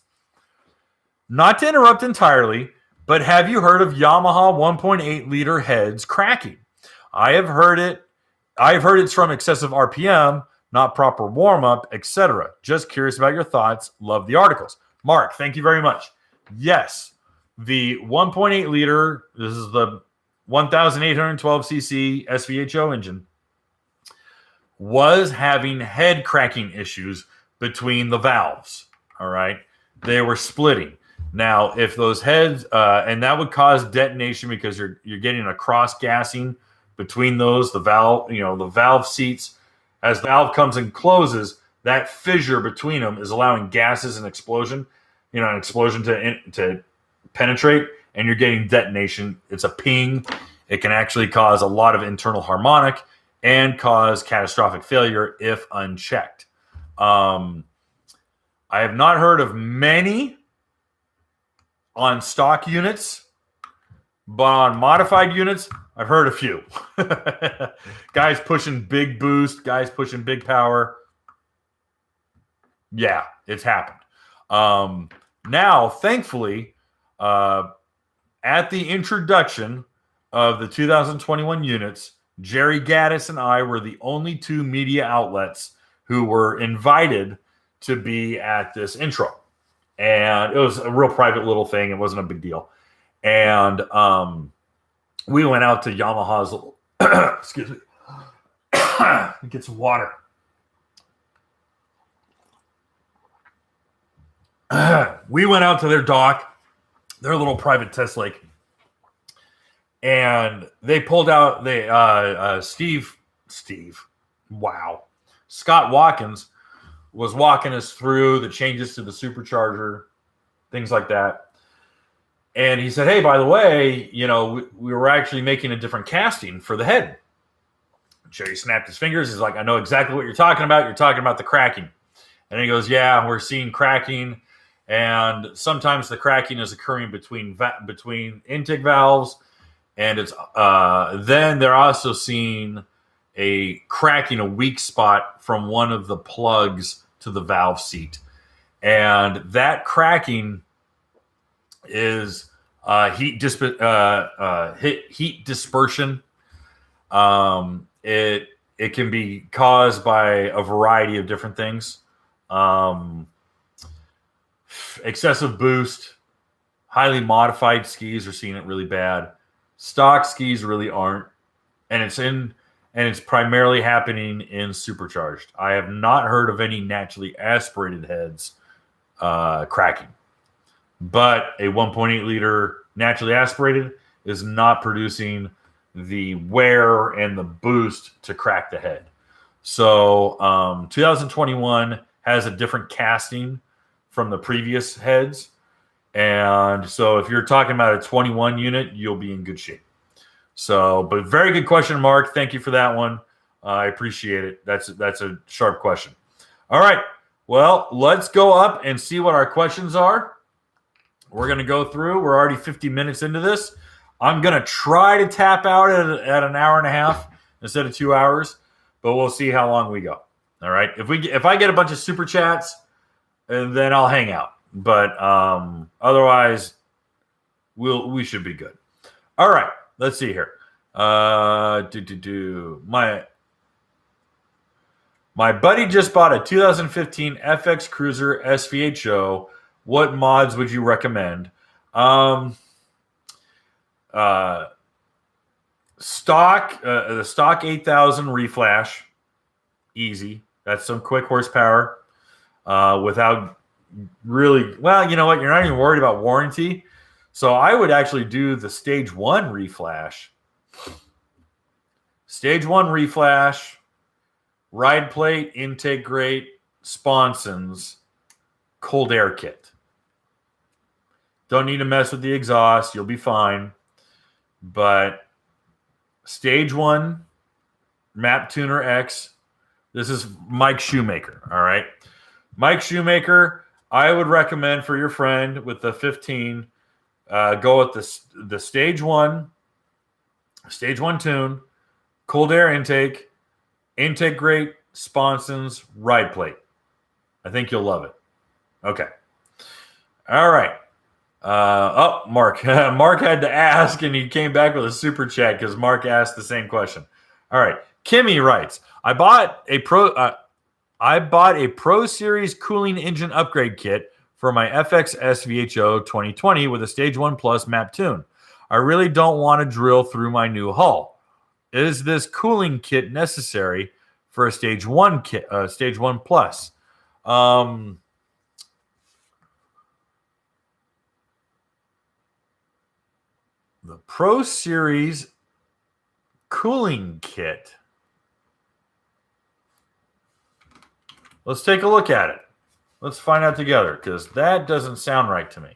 not to interrupt entirely, but have you heard of Yamaha 1.8 liter heads cracking? I've heard it's from excessive RPM, not proper warm-up, etc. Just curious about your thoughts. Love the articles. Mark, thank you very much. Yes, the 1.8 liter, this is the 1,812cc SVHO engine, was having head cracking issues between the valves. All right. They were splitting. Now, if those heads, and that would cause detonation because you're getting a cross gassing between those, the valve seats. As the valve comes and closes, that fissure between them is allowing gases and explosion, to penetrate, and you're getting detonation. It's a ping. It can actually cause a lot of internal harmonic and cause catastrophic failure if unchecked. I have not heard of many on stock units, but on modified units, I've heard a few. Guys pushing big boost, guys pushing big power. Yeah, it's happened. Now, thankfully, at the introduction of the 2021 units, Jerry Gaddis and I were the only two media outlets who were invited to be at this intro. And it was a real private little thing. It wasn't a big deal. And we went out to Yamaha's little, excuse me, get some water. We went out to their dock, their little private test lake, and they pulled out Scott Watkins was walking us through the changes to the supercharger, things like that. And he said, hey, by the way, we were actually making a different casting for the head. Jerry snapped his fingers. He's like, I know exactly what you're talking about. You're talking about the cracking. And he goes, yeah, we're seeing cracking. And sometimes the cracking is occurring between intake valves. And it's then they're also seeing a cracking, a weak spot from one of the plugs to the valve seat. And that cracking is heat dispersion. It can be caused by a variety of different things. Excessive boost. Highly modified skis are seeing it really bad. Stock skis really aren't. And it's primarily happening in supercharged. I have not heard of any naturally aspirated heads cracking. But a 1.8 liter naturally aspirated is not producing the wear and the boost to crack the head. So 2021 has a different casting from the previous heads. And so if you're talking about a 21 unit, you'll be in good shape. So, but very good question, Mark. Thank you for that one. I appreciate it. That's a sharp question. All right. Well, let's go up and see what our questions are. We're going to go through. We're already 50 minutes into this. I'm going to try to tap out at an hour and a half instead of 2 hours, but we'll see how long we go. All right. If I get a bunch of super chats, then I'll hang out. But otherwise, we should be good. All right. Let's see here. My buddy just bought a 2015 FX Cruiser SVHO. What mods would you recommend? The stock 8000 reflash, easy. That's some quick horsepower without really. Well, you know what? You're not even worried about warranty. So I would actually do the stage 1 reflash. Stage 1 reflash, ride plate, intake grate, sponsons, cold air kit. Don't need to mess with the exhaust. You'll be fine. But stage 1, Map Tuner X. This is Mike Shoemaker, all right? Mike Shoemaker, I would recommend for your friend with the 15, go with the stage 1 tune, cold air intake grate, sponsons, ride plate. I think you'll love it. Okay. All right. Mark. Mark had to ask, and he came back with a super chat because Mark asked the same question. All right. Kimmy writes, I bought a Pro Series cooling engine upgrade kit for my FX SVHO 2020 with a Stage 1 Plus map tune. I really don't want to drill through my new hull. Is this cooling kit necessary for a Stage 1 kit, Stage 1 Plus? The Pro Series cooling kit. Let's take a look at it. Let's find out together, because that doesn't sound right to me.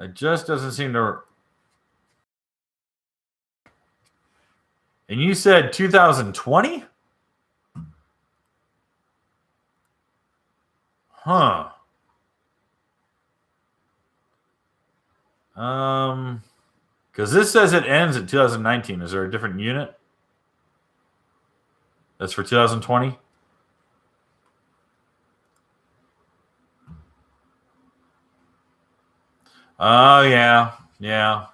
It just doesn't seem to. And you said 2020? Huh. Because this says it ends in 2019. Is there a different unit? That's for 2020? Oh, yeah. Yeah.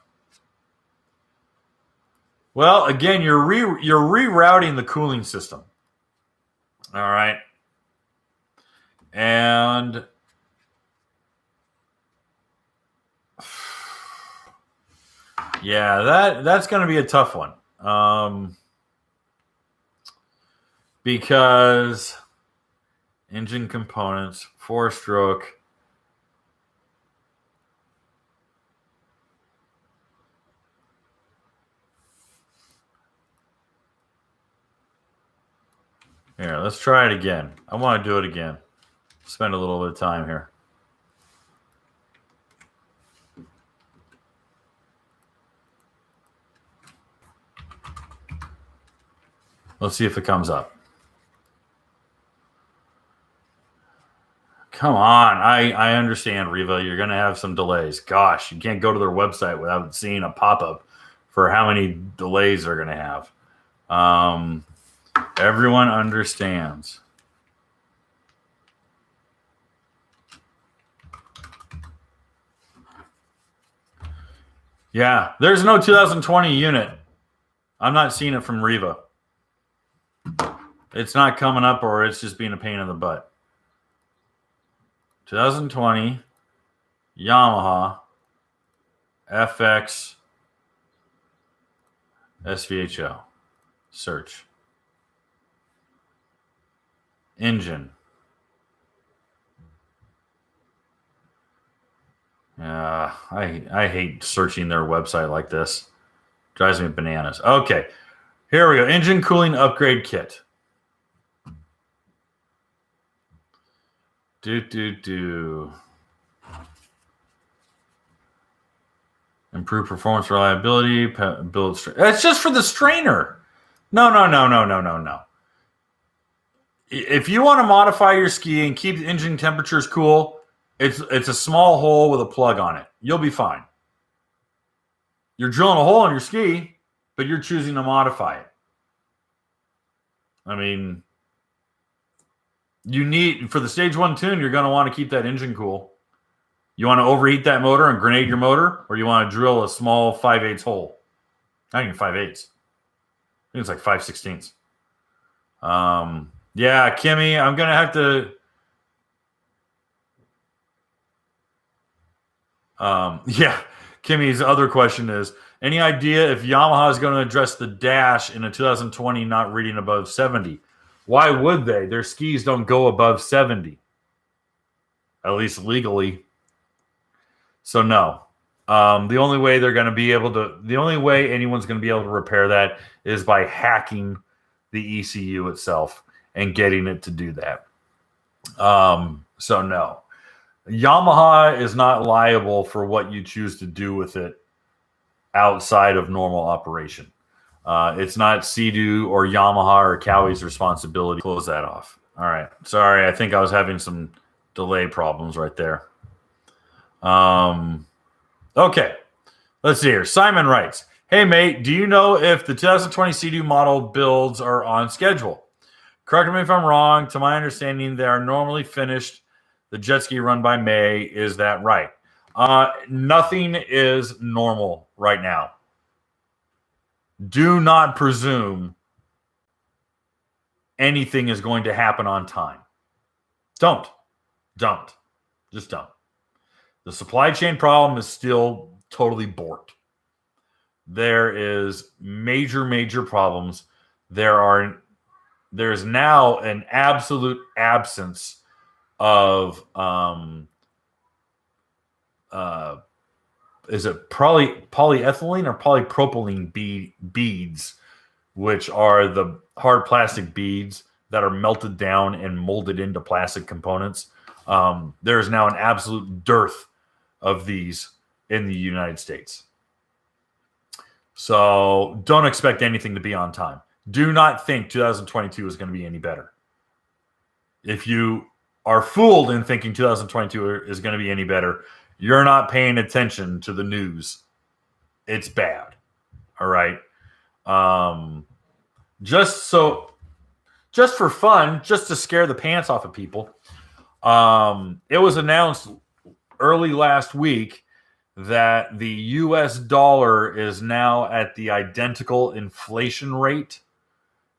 Well, again, you're rerouting the cooling system. All right. And yeah, that's going to be a tough one. Because engine components, 4-stroke. Here, let's try it again. I want to do it again. Spend a little bit of time here. Let's see if it comes up. Come on. I understand, Riva. You're going to have some delays. Gosh, you can't go to their website without seeing a pop-up for how many delays they're going to have. Everyone understands. Yeah, there's no 2020 unit. I'm not seeing it from Riva. It's not coming up, or it's just being a pain in the butt. 2020 Yamaha FX SVHO. Search. Engine. I hate searching their website like this. Drives me bananas. Okay. Here we go. Engine cooling upgrade kit. Improve performance, reliability, build. That's just for the strainer. No. If you want to modify your ski and keep the engine temperatures cool, it's a small hole with a plug on it. You'll be fine. You're drilling a hole in your ski, but you're choosing to modify it. I mean, you need, for the stage 1 tune, you're going to want to keep that engine cool. You want to overheat that motor and grenade your motor, or you want to drill a small 5/8 hole? Not even 5/8. I think it's like 5/16. Yeah, Kimmy, I'm going to have to... yeah, Kimmy's other question is, any idea if Yamaha is going to address the dash in a 2020 not reading above 70? Why would they? Their skis don't go above 70. At least legally. So no. The only way they're going to be able to... The only way anyone's going to be able to repair that is by hacking the ECU itself and getting it to do that. So no. Yamaha is not liable for what you choose to do with it outside of normal operation. It's not Sea-Doo or Yamaha or Cowie's responsibility. Close that off. All right. Sorry, I think I was having some delay problems right there. Okay. Let's see here. Simon writes, hey, mate, do you know if the 2020 Sea-Doo model builds are on schedule? Correct me if I'm wrong. To my understanding, they are normally finished the jet ski run by May. Is that right? Nothing is normal right now. Do not presume anything is going to happen on time. Don't. Just don't. The supply chain problem is still totally borked. There is major problems. There's now an absolute absence of is it polyethylene or polypropylene beads, which are the hard plastic beads that are melted down and molded into plastic components. There is now an absolute dearth of these in the United States. So don't expect anything to be on time. Do not think 2022 is going to be any better. If you are fooled in thinking 2022 is going to be any better, you're not paying attention to the news. It's bad. All right. Just for fun, just to scare the pants off of people, it was announced early last week that the US dollar is now at the identical inflation rate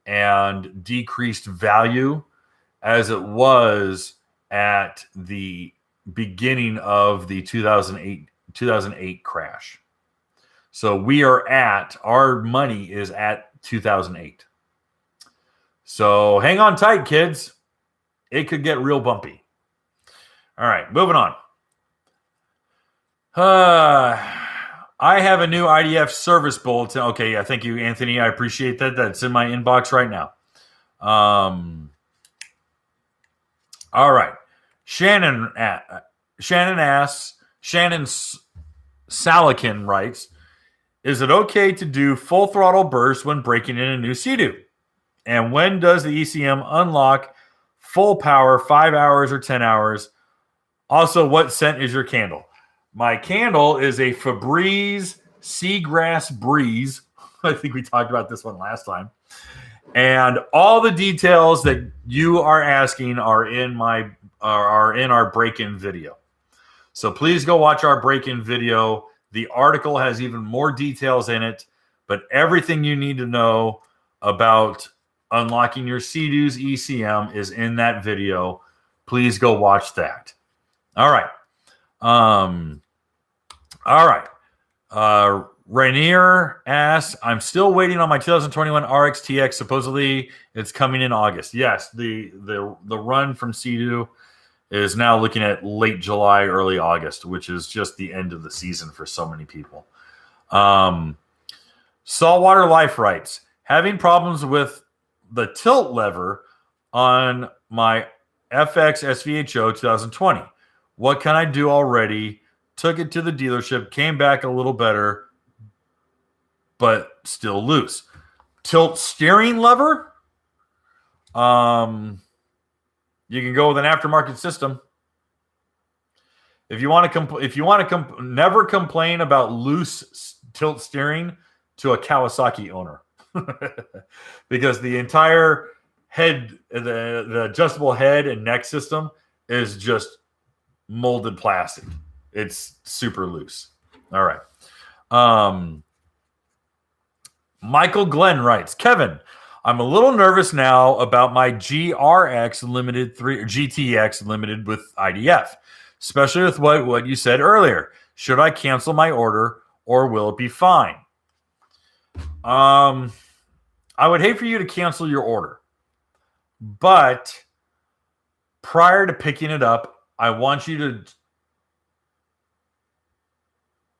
and decreased value as it was at the beginning of the 2008 crash. So our money is at 2008. So hang on tight, kids. It could get real bumpy. All right, moving on. I have a new IDF service bulletin. Okay, yeah, thank you, Anthony. I appreciate that. That's in my inbox right now. All right. Shannon Salakin writes, is it okay to do full throttle burst when breaking in a new Sea-Doo? And when does the ECM unlock full power, 5 hours or 10 hours? Also, what scent is your candle? My candle is a Febreze Seagrass Breeze. I think we talked about this one last time. And all the details that you are asking are in our break-in video. So please go watch our break-in video. The article has even more details in it, but everything you need to know about unlocking your Sea-Doo's ECM is in that video. Please go watch that. All right. All right. Rainier asks, I'm still waiting on my 2021 RXTX. Supposedly it's coming in August. Yes, the run from Sea-Doo is now looking at late July, early August, which is just the end of the season for so many people. Saltwater Life writes, having problems with the tilt lever on my FX SVHO 2020. What can I do already? Took it to the dealership, came back a little better, but still loose. Tilt steering lever? You can go with an aftermarket system. If you want to, never complain about loose tilt steering to a Kawasaki owner, because the entire head, the adjustable head and neck system is just molded plastic. It's super loose. All right. Michael Glenn writes, Kevin, I'm a little nervous now about my GTX Limited with IDF, especially with what you said earlier. Should I cancel my order or will it be fine? I would hate for you to cancel your order, but prior to picking it up, I want you to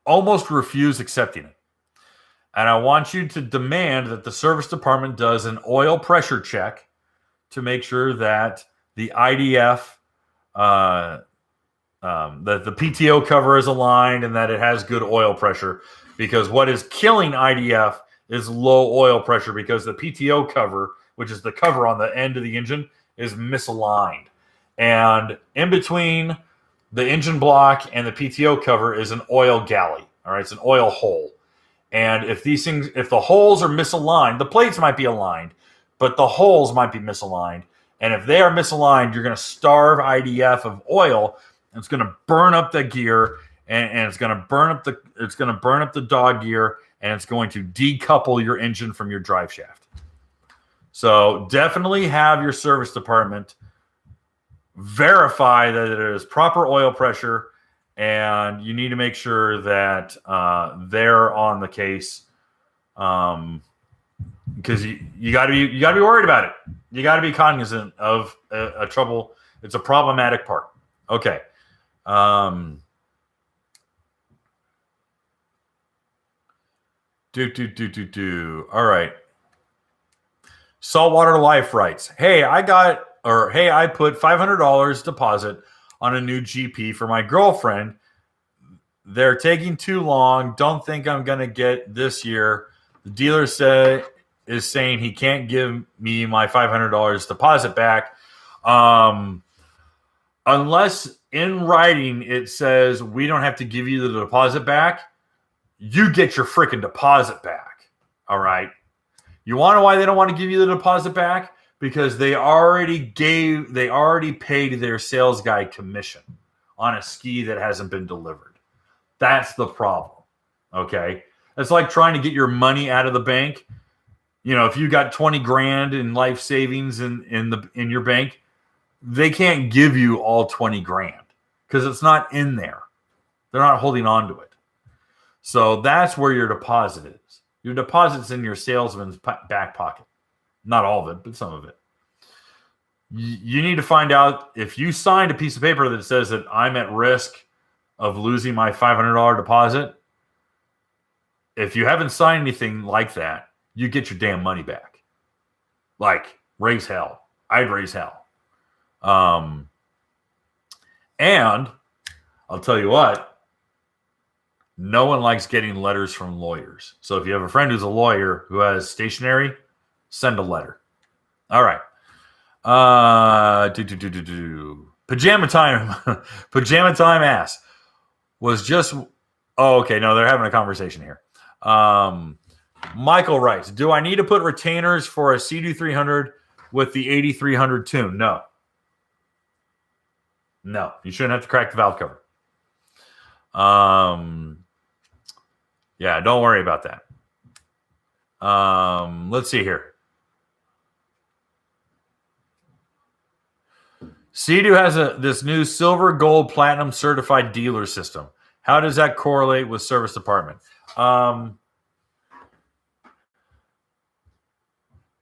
almost refuse accepting it. And I want you to demand that the service department does an oil pressure check to make sure that the IDF, that the PTO cover is aligned and that it has good oil pressure. Because what is killing IDF is low oil pressure, because the PTO cover, which is the cover on the end of the engine, is misaligned. And in between the engine block and the PTO cover is an oil galley. All right, it's an oil hole. And if the holes are misaligned, the plates might be aligned, but the holes might be misaligned. And if they are misaligned, you're going to starve IDF of oil. And it's going to burn up the gear, and it's going to burn up the dog gear, and it's going to decouple your engine from your drive shaft. So definitely have your service department verify that it is proper oil pressure, and you need to make sure that they're on the case, because you got to be worried about it. You got to be cognizant of a trouble. It's a problematic part. Okay. All right. Saltwater Life writes, hey, I put $500 deposit on a new GP for my girlfriend. They're taking too long. Don't think I'm going to get this year. The dealer is saying he can't give me my $500 deposit back. Unless in writing it says we don't have to give you the deposit back, you get your freaking deposit back. All right. You want to know why they don't want to give you the deposit back? Because they already paid their sales guy commission on a ski that hasn't been delivered. That's the problem. Okay. It's like trying to get your money out of the bank. You know, if you got 20 grand in life savings in your bank, they can't give you all 20 grand because it's not in there. They're not holding on to it. So that's where your deposit is. Your deposit's in your salesman's back pocket. Not all of it, but some of it. You need to find out if you signed a piece of paper that says that I'm at risk of losing my $500 deposit. If you haven't signed anything like that, you get your damn money back. Like, raise hell. I'd raise hell. And I'll tell you what, no one likes getting letters from lawyers. So if you have a friend who's a lawyer who has stationery, send a letter. All right. Pajama time. Pajama time ass was just. Oh, okay. No, they're having a conversation here. Michael writes, do I need to put retainers for a Sea-Doo 300 with the 8300 tune? No. No, you shouldn't have to crack the valve cover. Yeah, don't worry about that. Let's see here. Sea-Doo has this new silver, gold, platinum certified dealer system. How does that correlate with service department?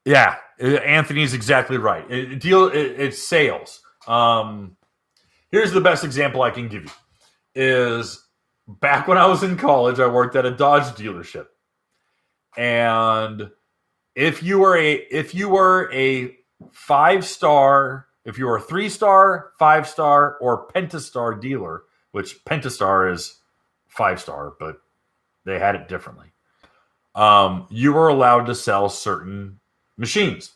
Yeah, Anthony's exactly right. It's sales. Here's the best example I can give you. Is back when I was in college, I worked at a Dodge dealership. And if you were a 5-star, if you were a 3-star, 5-star, or Pentastar dealer, which Pentastar is 5-star, but they had it differently. You were allowed to sell certain machines.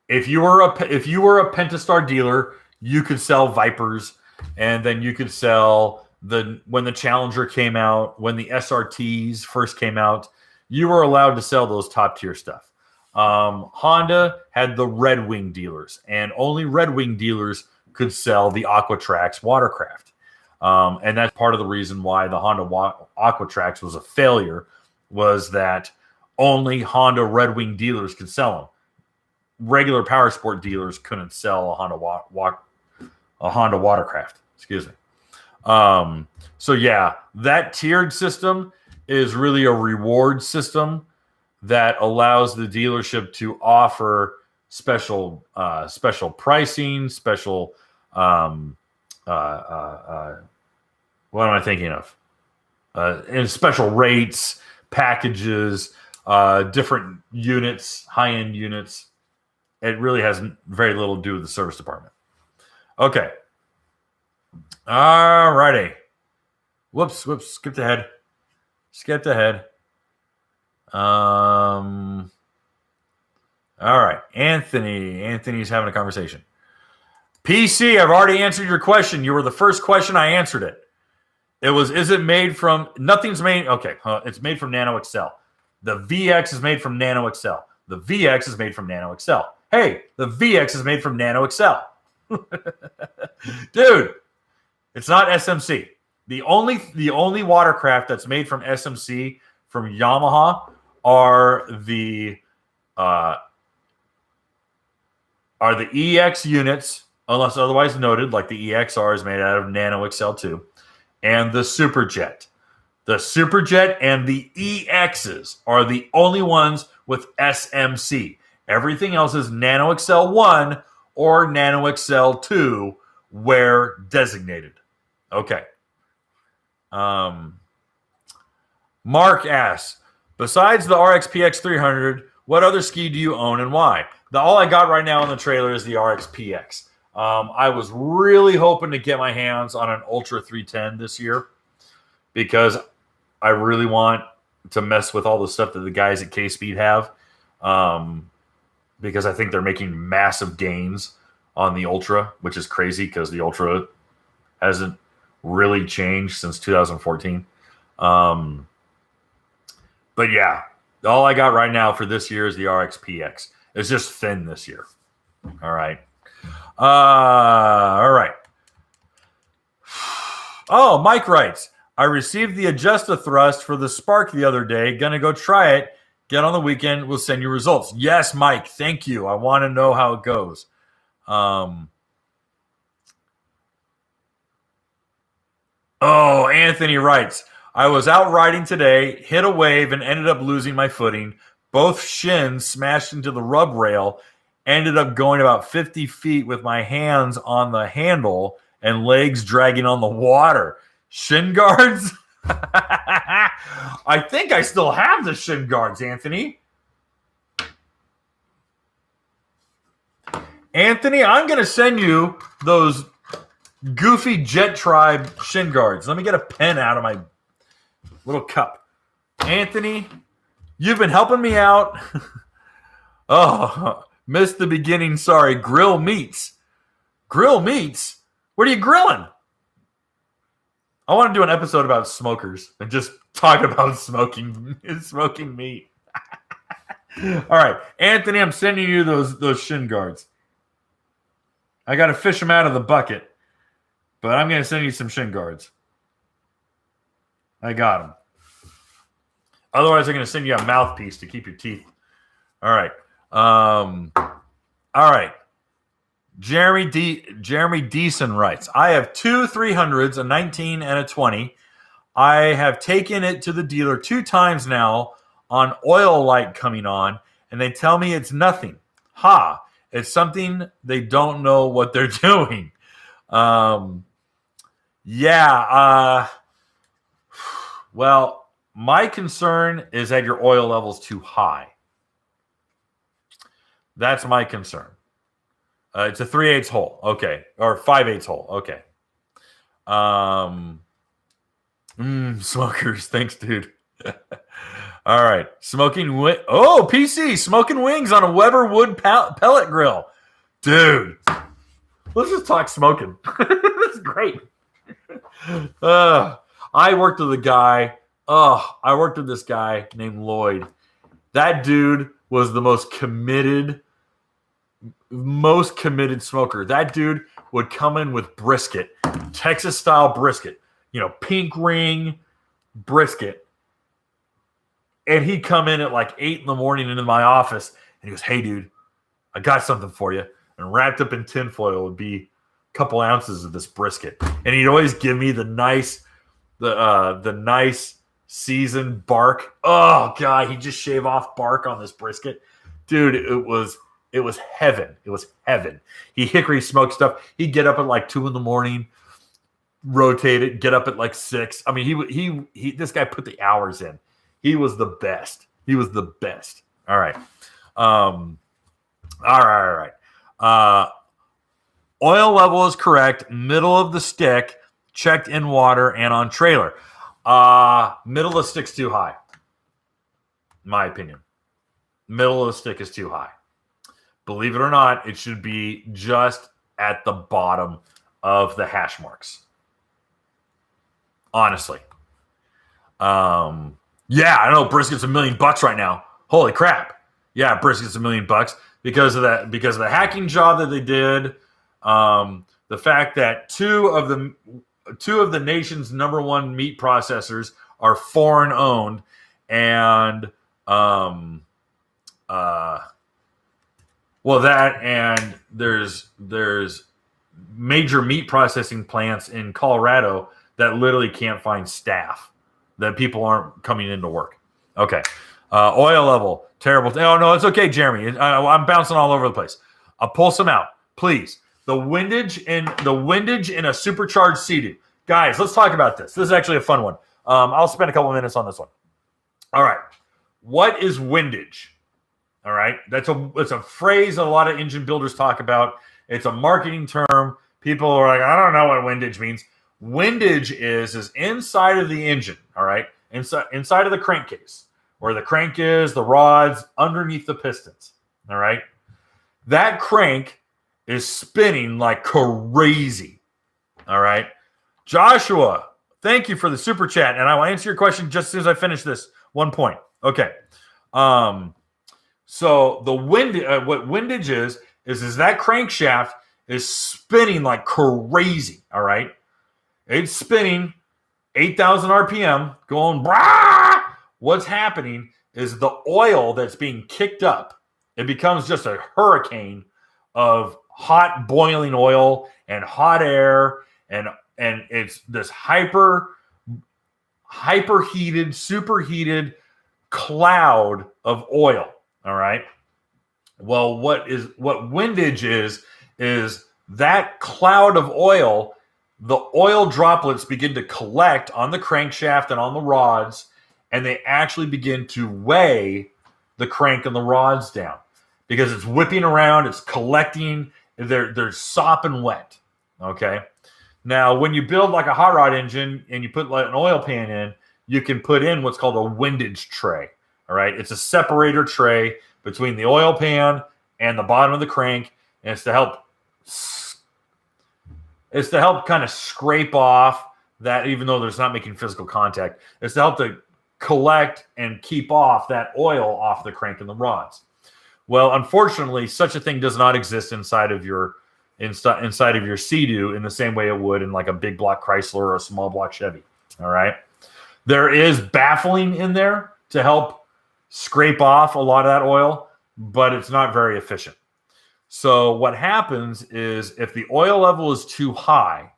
If you were a Pentastar dealer, you could sell Vipers, and then you could sell when the Challenger came out, when the SRTs first came out, you were allowed to sell those top tier stuff. Honda had the Red Wing dealers, and only Red Wing dealers could sell the Aquatrax Watercraft. And that's part of the reason why the Honda Aquatrax was a failure, was that only Honda Red Wing dealers could sell them. Regular power sport dealers couldn't sell a Honda Watercraft. Excuse me. So yeah, that tiered system is really a reward system that allows the dealership to offer special pricing, special what am I thinking of? And special rates, packages, different units, high-end units. It really has very little to do with the service department. Okay. All righty. Whoops, skipped ahead. All right. Anthony's having a conversation. PC, I've already answered your question. You were the first question. I answered it. It was, is it made from, nothing's made, okay, it's made from Nano Excel. The VX is made from Nano Excel. The VX is made from Nano Excel. Hey, the VX is made from Nano Excel. Dude, it's not SMC. The only watercraft that's made from SMC from Yamaha are the EX units, unless otherwise noted, like the EXR is made out of Nano Excel 2, and the Superjet. The Superjet and the EXs are the only ones with SMC. Everything else is Nano Excel 1 or Nano Excel 2 where designated. Okay. Mark asks, besides the RXPX 300, what other ski do you own and why? All I got right now in the trailer is the RXPX. I was really hoping to get my hands on an Ultra 310 this year because I really want to mess with all the stuff that the guys at K-Speed have, because I think they're making massive gains on the Ultra, which is crazy because the Ultra hasn't really changed since 2014. But yeah, all I got right now for this year is the RXPX. It's just thin this year. All right. All right. Oh, Mike writes, I received the Adjust-A-Thrust for the Spark the other day. Gonna go try it. Get on the weekend. We'll send you results. Yes, Mike. Thank you. I want to know how it goes. Oh, Anthony writes, I was out riding today, hit a wave, and ended up losing my footing. Both shins smashed into the rub rail. Ended up going about 50 feet with my hands on the handle and legs dragging on the water. Shin guards? I think I still have the shin guards, Anthony. Anthony, I'm going to send you those goofy Jet Tribe shin guards. Let me get a pen out of my little cup. Anthony, you've been helping me out. Oh, missed the beginning. Sorry. Grill meats. Grill meats? What are you grilling? I want to do an episode about smokers and just talk about smoking meat. All right. Anthony, I'm sending you those shin guards. I got to fish them out of the bucket, but I'm going to send you some shin guards. I got them. Otherwise, I'm going to send you a mouthpiece to keep your teeth. All right. All right. Jeremy Deason writes, I have two 300s, a 19 and a 20. I have taken it to the dealer 2 times now on oil light coming on, and they tell me it's nothing. Ha! It's something they don't know what they're doing. Well, my concern is that your oil level's too high. That's my concern. It's a 3/8 hole. Okay. Or 5/8 hole. Okay. Smokers. Thanks, dude. All right. PC. Smoking wings on a Weber wood pellet grill. Dude. Let's just talk smoking. This is great. I worked with this guy named Lloyd. That dude was the most committed smoker. That dude would come in with brisket, Texas style brisket, pink ring brisket. And he'd come in at like 8 in the morning into my office and he goes, hey dude, I got something for you. And wrapped up in tinfoil would be a couple ounces of this brisket. And he'd always give me the nice seasoned bark. Oh God, he'd just shave off bark on this brisket. Dude, it was heaven. It was heaven. He hickory smoked stuff. He'd get up at like 2 in the morning, rotate it, get up at like 6. I mean, he this guy put the hours in. He was the best. All right. All right. Oil level is correct. Middle of the stick, checked in water and on trailer. Middle of the stick's too high. In my opinion. Middle of the stick is too high. Believe it or not, it should be just at the bottom of the hash marks. Honestly. Yeah, I know brisket's $1 million right now. Holy crap. Yeah, brisket's $1 million because of the hacking job that they did. The fact that two of the nation's number one meat processors are foreign owned, and there's major meat processing plants in Colorado that literally can't find staff, that people aren't coming into work. Okay. Oil level, terrible. Oh, no, it's okay, Jeremy. I'm bouncing all over the place. I'll pull some out, please. The windage in a supercharged Sea-Doo. Guys, let's talk about this. This is actually a fun one. I'll spend a couple of minutes on this one. All right. What is windage? All right. It's a phrase a lot of engine builders talk about. It's a marketing term. People are like, I don't know what windage means. Windage is inside of the engine, all right? Inside of the crankcase, where the crank is, the rods, underneath the pistons, all right? That crank is spinning like crazy, all right? Joshua, thank you for the super chat, and I will answer your question just as soon as I finish this one point. Okay. So what windage is that crankshaft is spinning like crazy, all right? It's spinning 8,000 RPM, going brah! What's happening is the oil that's being kicked up, it becomes just a hurricane of hot boiling oil and hot air, and it's this superheated cloud of oil. All right. Well, what windage is that cloud of oil. The oil droplets begin to collect on the crankshaft and on the rods, and they actually begin to weigh the crank and the rods down because it's whipping around, it's collecting, they're sopping wet. Okay. Now, when you build like a hot rod engine and you put like an oil pan in, you can put in what's called a windage tray. All right. It's a separator tray between the oil pan and the bottom of the crank, and it's to help kind of scrape off that, even though there's not making physical contact. It's to help to collect and keep off that oil off the crank and the rods. Well, unfortunately, such a thing does not exist inside of your Sea-Doo in the same way it would in like a big block Chrysler or a small block Chevy. All right. There is baffling in there to help scrape off a lot of that oil, but it's not very efficient. So what happens is if the oil level is too high,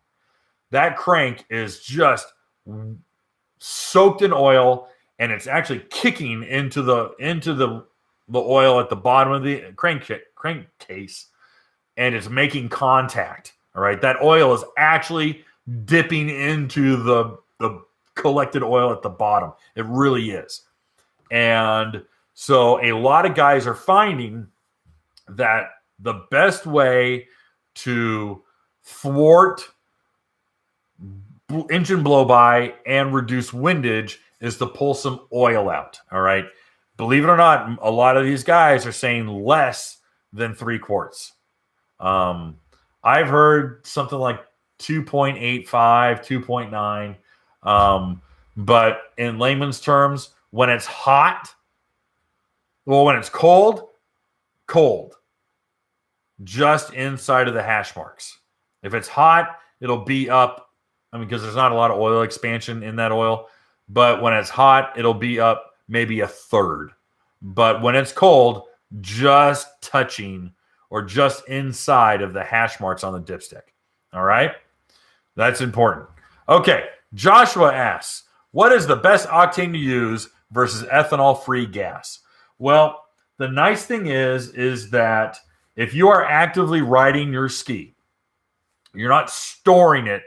that crank is just soaked in oil, and it's actually kicking into the oil at the bottom of the crankcase, and it's making contact. All right, that oil is actually dipping into the collected oil at the bottom. It really is. And so a lot of guys are finding that the best way to thwart engine blow-by and reduce windage is to pull some oil out. All right. Believe it or not, a lot of these guys are saying less than 3 quarts. I've heard something like 2.85, 2.9. But in layman's terms, when it's hot, when it's cold, just inside of the hash marks. If it's hot, it'll be up. Because there's not a lot of oil expansion in that oil. But when it's hot, it'll be up maybe a third. But when it's cold, just touching or just inside of the hash marks on the dipstick. All right? That's important. Okay. Joshua asks, what is the best octane to use versus ethanol-free gas? Well, the nice thing is that if you are actively riding your ski, you're not storing it.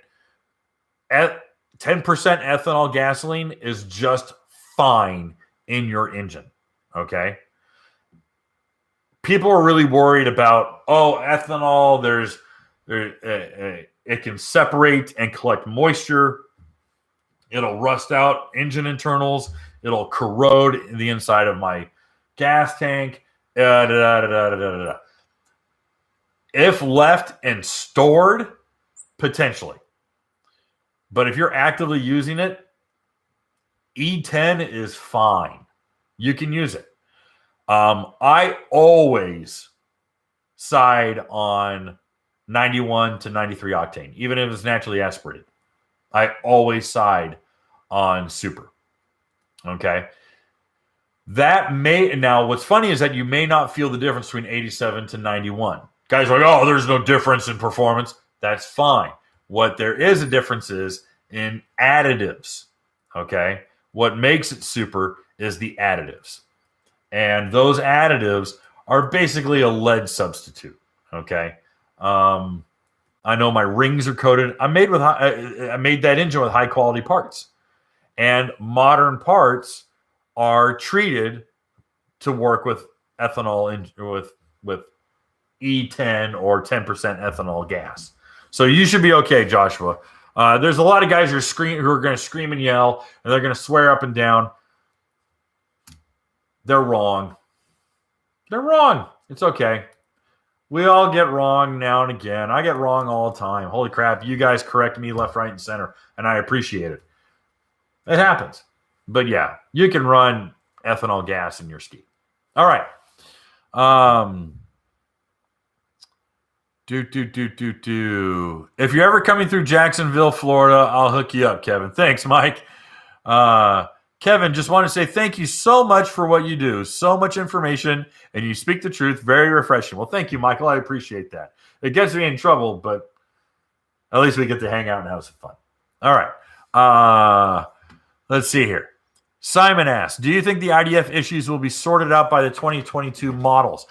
10% ethanol gasoline is just fine in your engine, okay? People are really worried about, ethanol, it can separate and collect moisture. It'll rust out engine internals. It'll corrode the inside of my gas tank. If left and stored, potentially. But if you're actively using it, E10 is fine. You can use it. I always side on 91 to 93 octane, even if it's naturally aspirated. I always side on super. Okay. Now what's funny is that you may not feel the difference between 87 to 91. Guys are like, there's no difference in performance. That's fine. What there is a difference is in additives. Okay. What makes it super is the additives. And those additives are basically a lead substitute. Okay. I know my rings are coated. I made that engine with high quality parts, and modern parts are treated to work with ethanol with E10 or 10% ethanol gas. So you should be okay, Joshua. There's a lot of guys who are going to scream and yell, and they're going to swear up and down. They're wrong. They're wrong. It's okay. We all get wrong now and again. I get wrong all the time. Holy crap, you guys correct me left, right, and center, and I appreciate it. It happens. But yeah, you can run ethanol gas in your ski. All right. If you're ever coming through Jacksonville, Florida, I'll hook you up, Kevin. Thanks, Mike. Kevin, just want to say thank you so much for what you do. So much information, and you speak the truth. Very refreshing. Well, thank you, Michael. I appreciate that. It gets me in trouble, but at least we get to hang out and have some fun. All right. Let's see here. Simon asks, do you think the IDF issues will be sorted out by the 2022 models?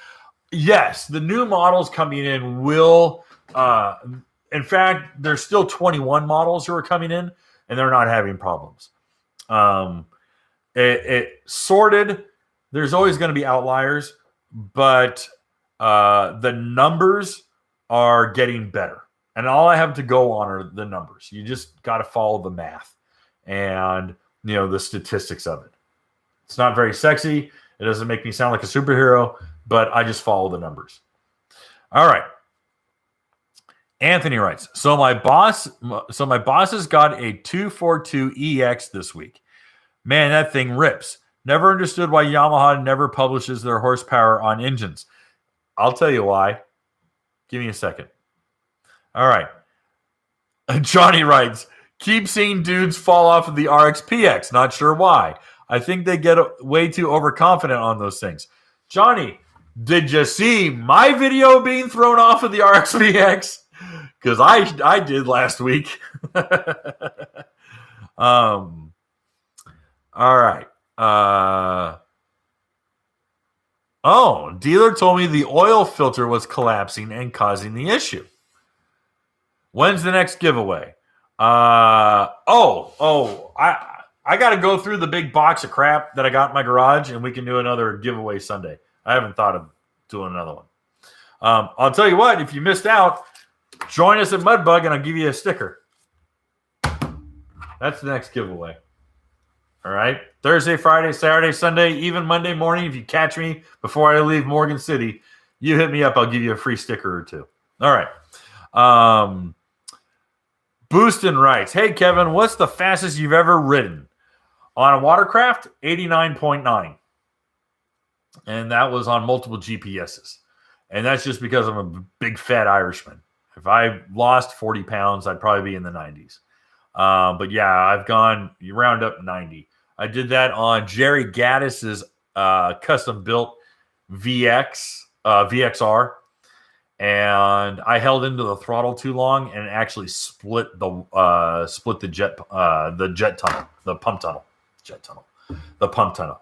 Yes, the new models coming in will. In fact, there's still 21 models who are coming in, and they're not having problems. It sorted. There's always going to be outliers, but the numbers are getting better. And all I have to go on are the numbers. You just got to follow the math and the statistics of it. It's not very sexy. It doesn't make me sound like a superhero, but I just follow the numbers. All right. Anthony writes, so my boss has got a 242EX this week. Man, that thing rips. Never understood why Yamaha never publishes their horsepower on engines. I'll tell you why. Give me a second. All right. Johnny writes, keep seeing dudes fall off of the RXPX. Not sure why. I think they get way too overconfident on those things. Johnny, Did you see my video being thrown off of the RXPX? Because I did last week. All right. Dealer told me the oil filter was collapsing and causing the issue. When's the next giveaway? I got to go through the big box of crap that I got in my garage, and we can do another giveaway Sunday. I haven't thought of doing another one. I'll tell you what, if you missed out, join us at Mudbug, and I'll give you a sticker. That's the next giveaway. All right. Thursday, Friday, Saturday, Sunday, even Monday morning. If you catch me before I leave Morgan City, you hit me up. I'll give you a free sticker or two. All right. Boostin writes, hey, Kevin, what's the fastest you've ever ridden? On a Watercraft, 89.9. And that was on multiple GPSs. And that's just because I'm a big fat Irishman. If I lost 40 pounds, I'd probably be in the 90s. But yeah, I've gone, you round up 90. I did that on Jerry Gaddis's custom built VXR, and I held into the throttle too long and actually split the jet tunnel, the pump tunnel.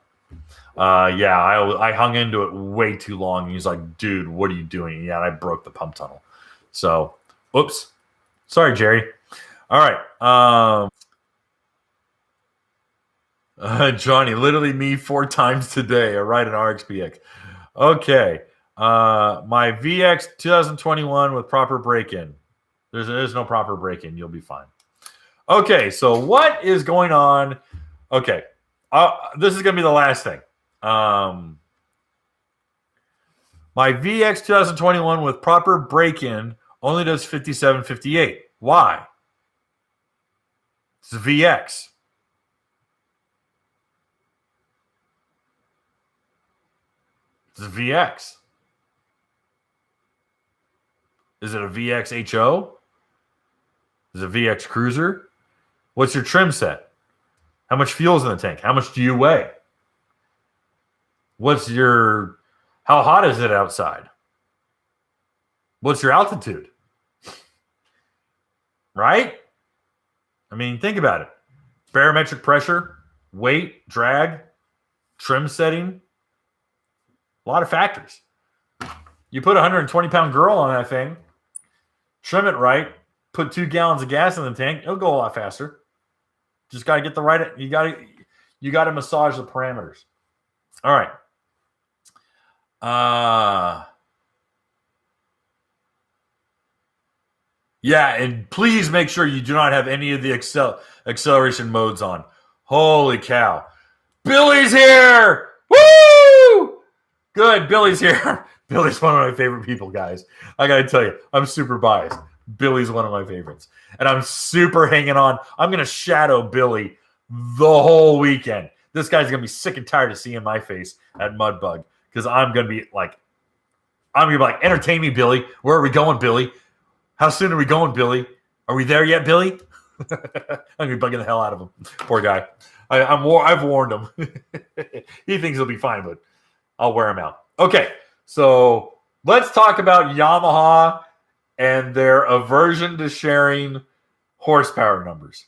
I hung into it way too long. He's like, dude, what are you doing? Yeah, and I broke the pump tunnel. So, oops. Sorry, Jerry. All right. Johnny, literally me 4 times today. I ride an RXPX. Okay. My VX 2021 with proper break-in. There's no proper break-in. You'll be fine. Okay, so what is going on? Okay. This is going to be the last thing. My VX 2021 with proper break-in only does 57.58. Why? It's a VX. It's a VX. Is it a VXHO? Is it a VX Cruiser? What's your trim set? How much fuel's in the tank? How much do you weigh? How hot is it outside? What's your altitude? Right? I mean, think about it. Barometric pressure, weight, drag, trim setting. A lot of factors. You put a 120-pound girl on that thing, trim it right, put 2 gallons of gas in the tank, it'll go a lot faster. Just got to get the right. You got to massage the parameters. All right. Yeah, and please make sure you do not have any of the acceleration modes on. Holy cow. Billy's here! Woo! Good, Billy's here. Billy's one of my favorite people, guys. I got to tell you, I'm super biased. Billy's one of my favorites. And I'm super hanging on. I'm going to shadow Billy the whole weekend. This guy's going to be sick and tired of seeing my face at Mudbug because I'm going to be like, entertain me, Billy. Where are we going, Billy? How soon are we going, Billy? Are we there yet, Billy? I'm going to be bugging the hell out of him. Poor guy. I've warned him. He thinks he'll be fine, but I'll wear him out. Okay, so let's talk about Yamaha and their aversion to sharing horsepower numbers.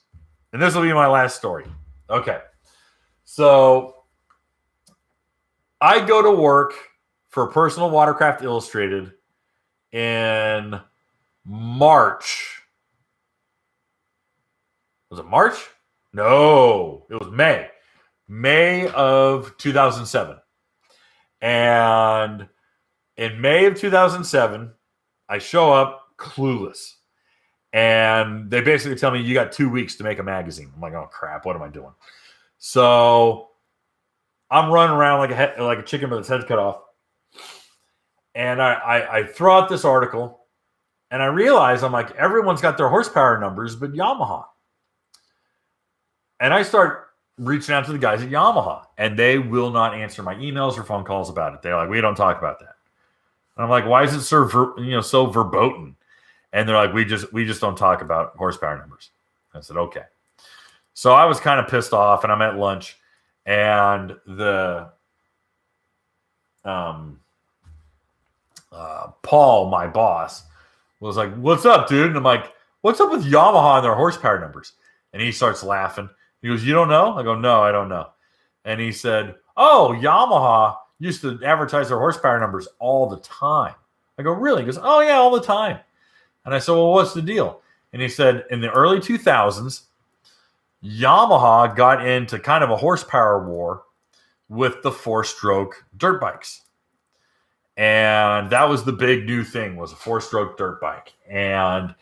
And this will be my last story. Okay, so I go to work for Personal Watercraft Illustrated in March. Was it March? No, it was May. May of 2007. And in May of 2007, I show up clueless. And they basically tell me, you got 2 weeks to make a magazine. I'm like, oh, crap, what am I doing? So I'm running around like a chicken with its head cut off. And I throw out this article. And I realize, I'm like, everyone's got their horsepower numbers, but Yamaha. And I start reaching out to the guys at Yamaha, and they will not answer my emails or phone calls about it. They're like, we don't talk about that. And I'm like, why is it so verboten? And they're like, we just don't talk about horsepower numbers. I said, okay. So I was kind of pissed off, and I'm at lunch, and the Paul, my boss, was like, "What's up, dude?" And I'm like, "What's up with Yamaha and their horsepower numbers?" And he starts laughing. He goes, "You don't know?" I go, "No, I don't know." And he said, "Oh, Yamaha used to advertise their horsepower numbers all the time." I go, "Really?" He goes, "Oh, yeah, all the time." And I said, "Well, what's the deal?" And he said, in the early 2000s, Yamaha got into kind of a horsepower war with the four-stroke dirt bikes. And that was the big new thing, was a four-stroke dirt bike. And,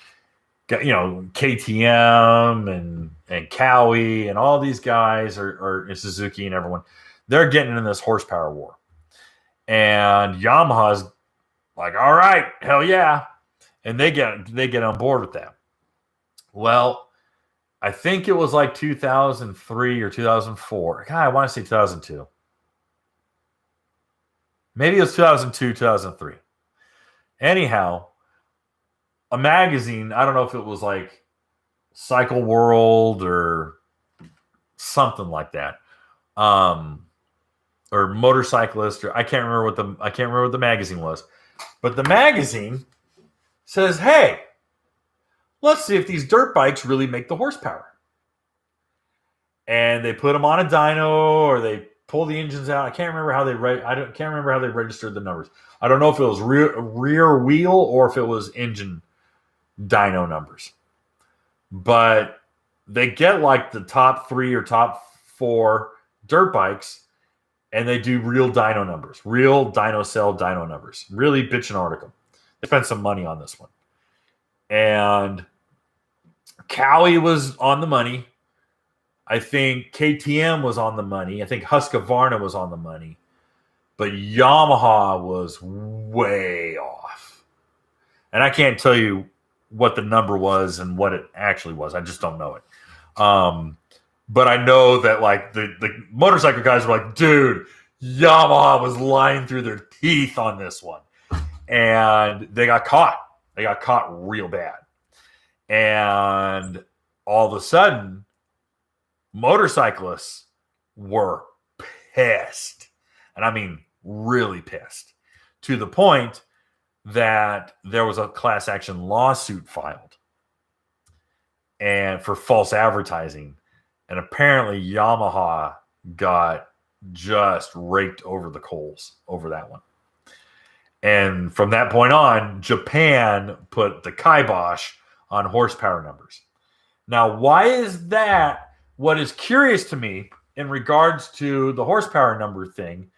you know, KTM and Cowie and all these guys, or Suzuki and everyone, they're getting in this horsepower war. And Yamaha's like, all right, hell yeah. And they get on board with that. Well, I think it was like 2003 or 2004. God, I want to say 2002. Maybe it was 2002, 2003. Anyhow, a magazine, I don't know if it was like Cycle World or something like that, or Motorcyclist, or I can't remember what the magazine was, but the magazine says, "Hey, let's see if these dirt bikes really make the horsepower." And they put them on a dyno, or they pull the engines out. I can't remember how they can't remember how they registered the numbers. I don't know if it was rear wheel or if it was engine dyno numbers. But they get like the top 3 or top 4 dirt bikes, and they do real dyno numbers, real dyno cell dyno numbers. Really bitchin' article. They spent some money on this one. And Cowie was on the money. I think KTM was on the money. I think Husqvarna was on the money. But Yamaha was way off. And I can't tell you what the number was and what it actually was. I just don't know it. But I know that like the motorcycle guys were like, dude, Yamaha was lying through their teeth on this one. And they got caught. They got caught real bad. And all of a sudden, motorcyclists were pissed. And I mean, really pissed. To the point that there was a class action lawsuit filed and for false advertising. And apparently Yamaha got just raked over the coals over that one. And from that point on, Japan put the kibosh on horsepower numbers. Now, why is that? What is curious to me in regards to the horsepower number thing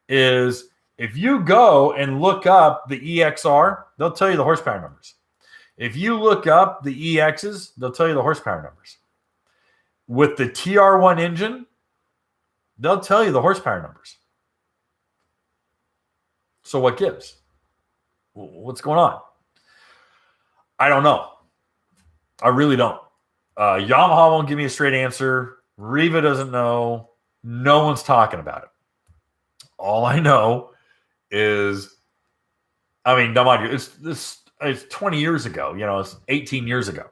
is if you go and look up the EXR, they'll tell you the horsepower numbers. If you look up the EXs, they'll tell you the horsepower numbers. With the TR1 engine, they'll tell you the horsepower numbers. So what gives? What's going on? I don't know. I really don't. Yamaha won't give me a straight answer. Riva doesn't know. No one's talking about it. All I know is, I mean, no mind you, it's 20 years ago. You know, it's 18 years ago.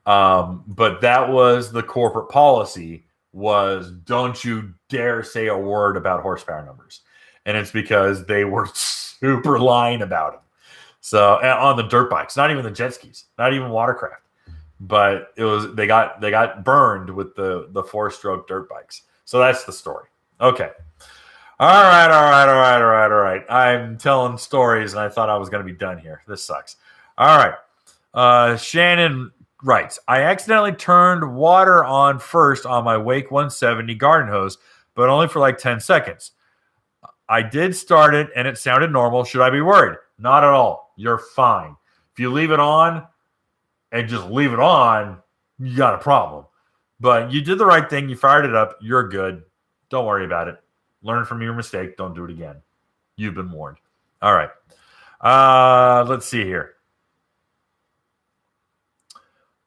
But that was the corporate policy, was don't you dare say a word about horsepower numbers. And it's because they were super lying about them. So on the dirt bikes, not even the jet skis, not even Watercraft, but it was they got burned with the 4-stroke dirt bikes. So that's the story. Okay. All right. I'm telling stories, and I thought I was going to be done here. This sucks. All right. Shannon writes, I accidentally turned water on first on my Wake 170 garden hose, but only for like 10 seconds. I did start it, and it sounded normal. Should I be worried? Not at all. You're fine. If you leave it on and just leave it on, you got a problem. But you did the right thing. You fired it up. You're good. Don't worry about it. Learn from your mistake. Don't do it again. You've been warned. All right. Let's see here.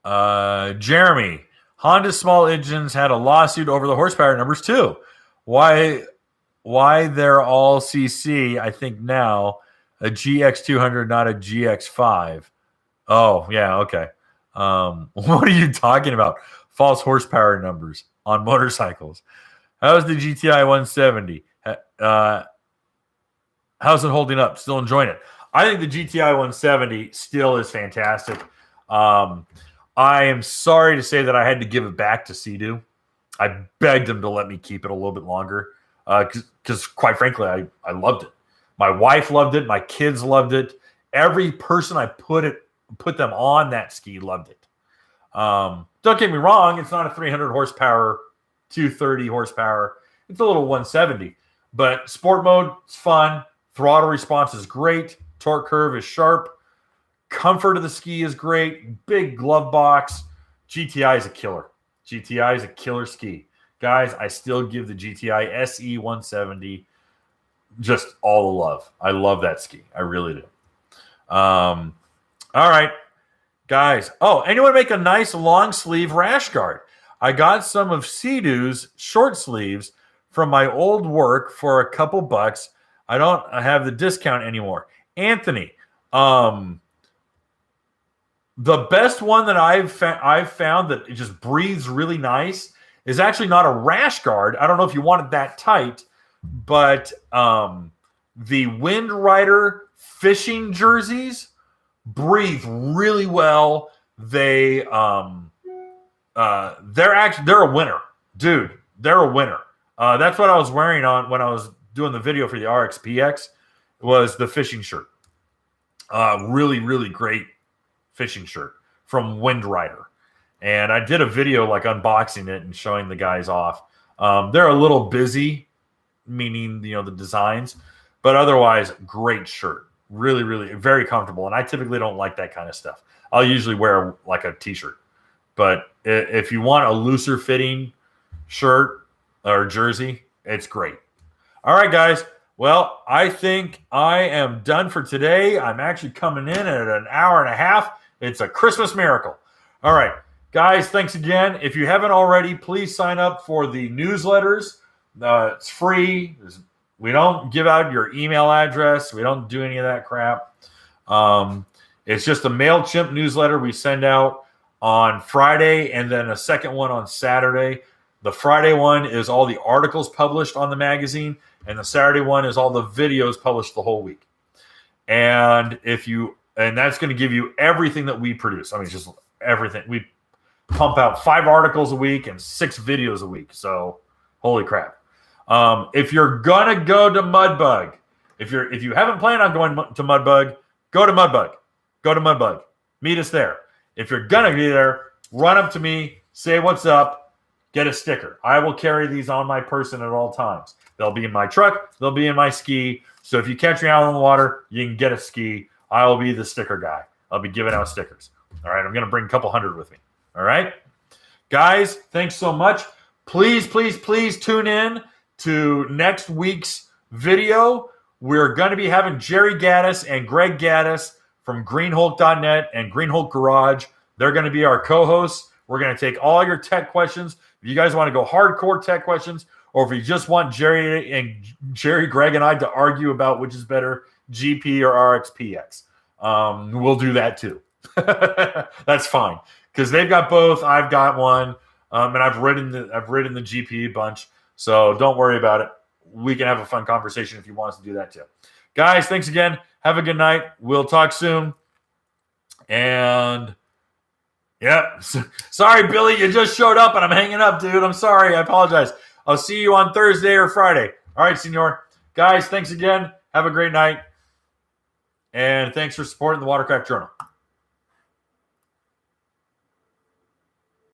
Jeremy, Honda small engines had a lawsuit over the horsepower numbers too. Why they're all CC, I think now, a GX200, not a GX5. Oh, yeah, okay. What are you talking about? False horsepower numbers on motorcycles. How's the GTI 170? How's it holding up? Still enjoying it? I think the GTI 170 still is fantastic. I am sorry to say that I had to give it back to Sea-Doo. I begged him to let me keep it a little bit longer because, quite frankly, I loved it. My wife loved it. My kids loved it. Every person I put them on that ski loved it. Don't get me wrong. It's not a 300 horsepower, 230 horsepower. It's a little 170. But sport mode is fun. Throttle response is great. Torque curve is sharp. Comfort of the ski is great. Big glove box. GTI is a killer. GTI is a killer ski. Guys, I still give the GTI SE 170 just all the love. I love that ski. I really do. All right, guys. Oh, and you want to make a nice long sleeve rash guard. I got some of Sea-Doo's short sleeves from my old work for a couple bucks. I don't have the discount anymore. Anthony, the best one that I've found that it just breathes really nice is actually not a rash guard. I don't know if you want it that tight, but the Wind Rider fishing jerseys breathe really well. They're a winner, dude. They're a winner. That's what I was wearing on when I was doing the video for the RXPX. Was the fishing shirt. Really, really great fishing shirt from Wind Rider. And I did a video like unboxing it and showing the guys off. They're a little busy, meaning, the designs, but otherwise great shirt. Really, really very comfortable. And I typically don't like that kind of stuff. I'll usually wear like a t-shirt. But if you want a looser fitting shirt or jersey, it's great. All right, guys. Well, I think I am done for today. I'm actually coming in at an hour and a half. It's a Christmas miracle. All right, guys, thanks again. If you haven't already, please sign up for the newsletters. It's free. We don't give out your email address. We don't do any of that crap. It's just a MailChimp newsletter we send out on Friday and then a second one on Saturday. The Friday one is all the articles published on the magazine, and the Saturday one is all the videos published the whole week. And that's going to give you everything that we produce. I mean, just everything. We pump out 5 articles a week and 6 videos a week. So, holy crap. If you're going to go to Mudbug, if you haven't planned on going to Mudbug, go to Mudbug. Go to Mudbug. Meet us there. If you're going to be there, run up to me, say what's up, get a sticker. I will carry these on my person at all times. They'll be in my truck. They'll be in my ski. So if you catch me out on the water, you can get a ski. I will be the sticker guy. I'll be giving out stickers. All right. I'm going to bring a couple hundred with me. All right. Guys, thanks so much. Please, please, please tune in to next week's video. We're going to be having Jerry Gaddis and Greg Gaddis from greenhulk.net and Greenhulk Garage. They're going to be our co-hosts. We're going to take all your tech questions. If you guys want to go hardcore tech questions, or if you just want Jerry, Greg, and I to argue about which is better, GP or RXPX, we'll do that too. That's fine because they've got both. I've got one, and I've ridden the GP bunch. So don't worry about it. We can have a fun conversation if you want us to do that too. Guys, thanks again. Have a good night. We'll talk soon. And yeah, sorry, Billy, you just showed up and I'm hanging up, dude. I'm sorry. I apologize. I'll see you on Thursday or Friday. All right, senor. Guys, thanks again. Have a great night. And thanks for supporting the Watercraft Journal.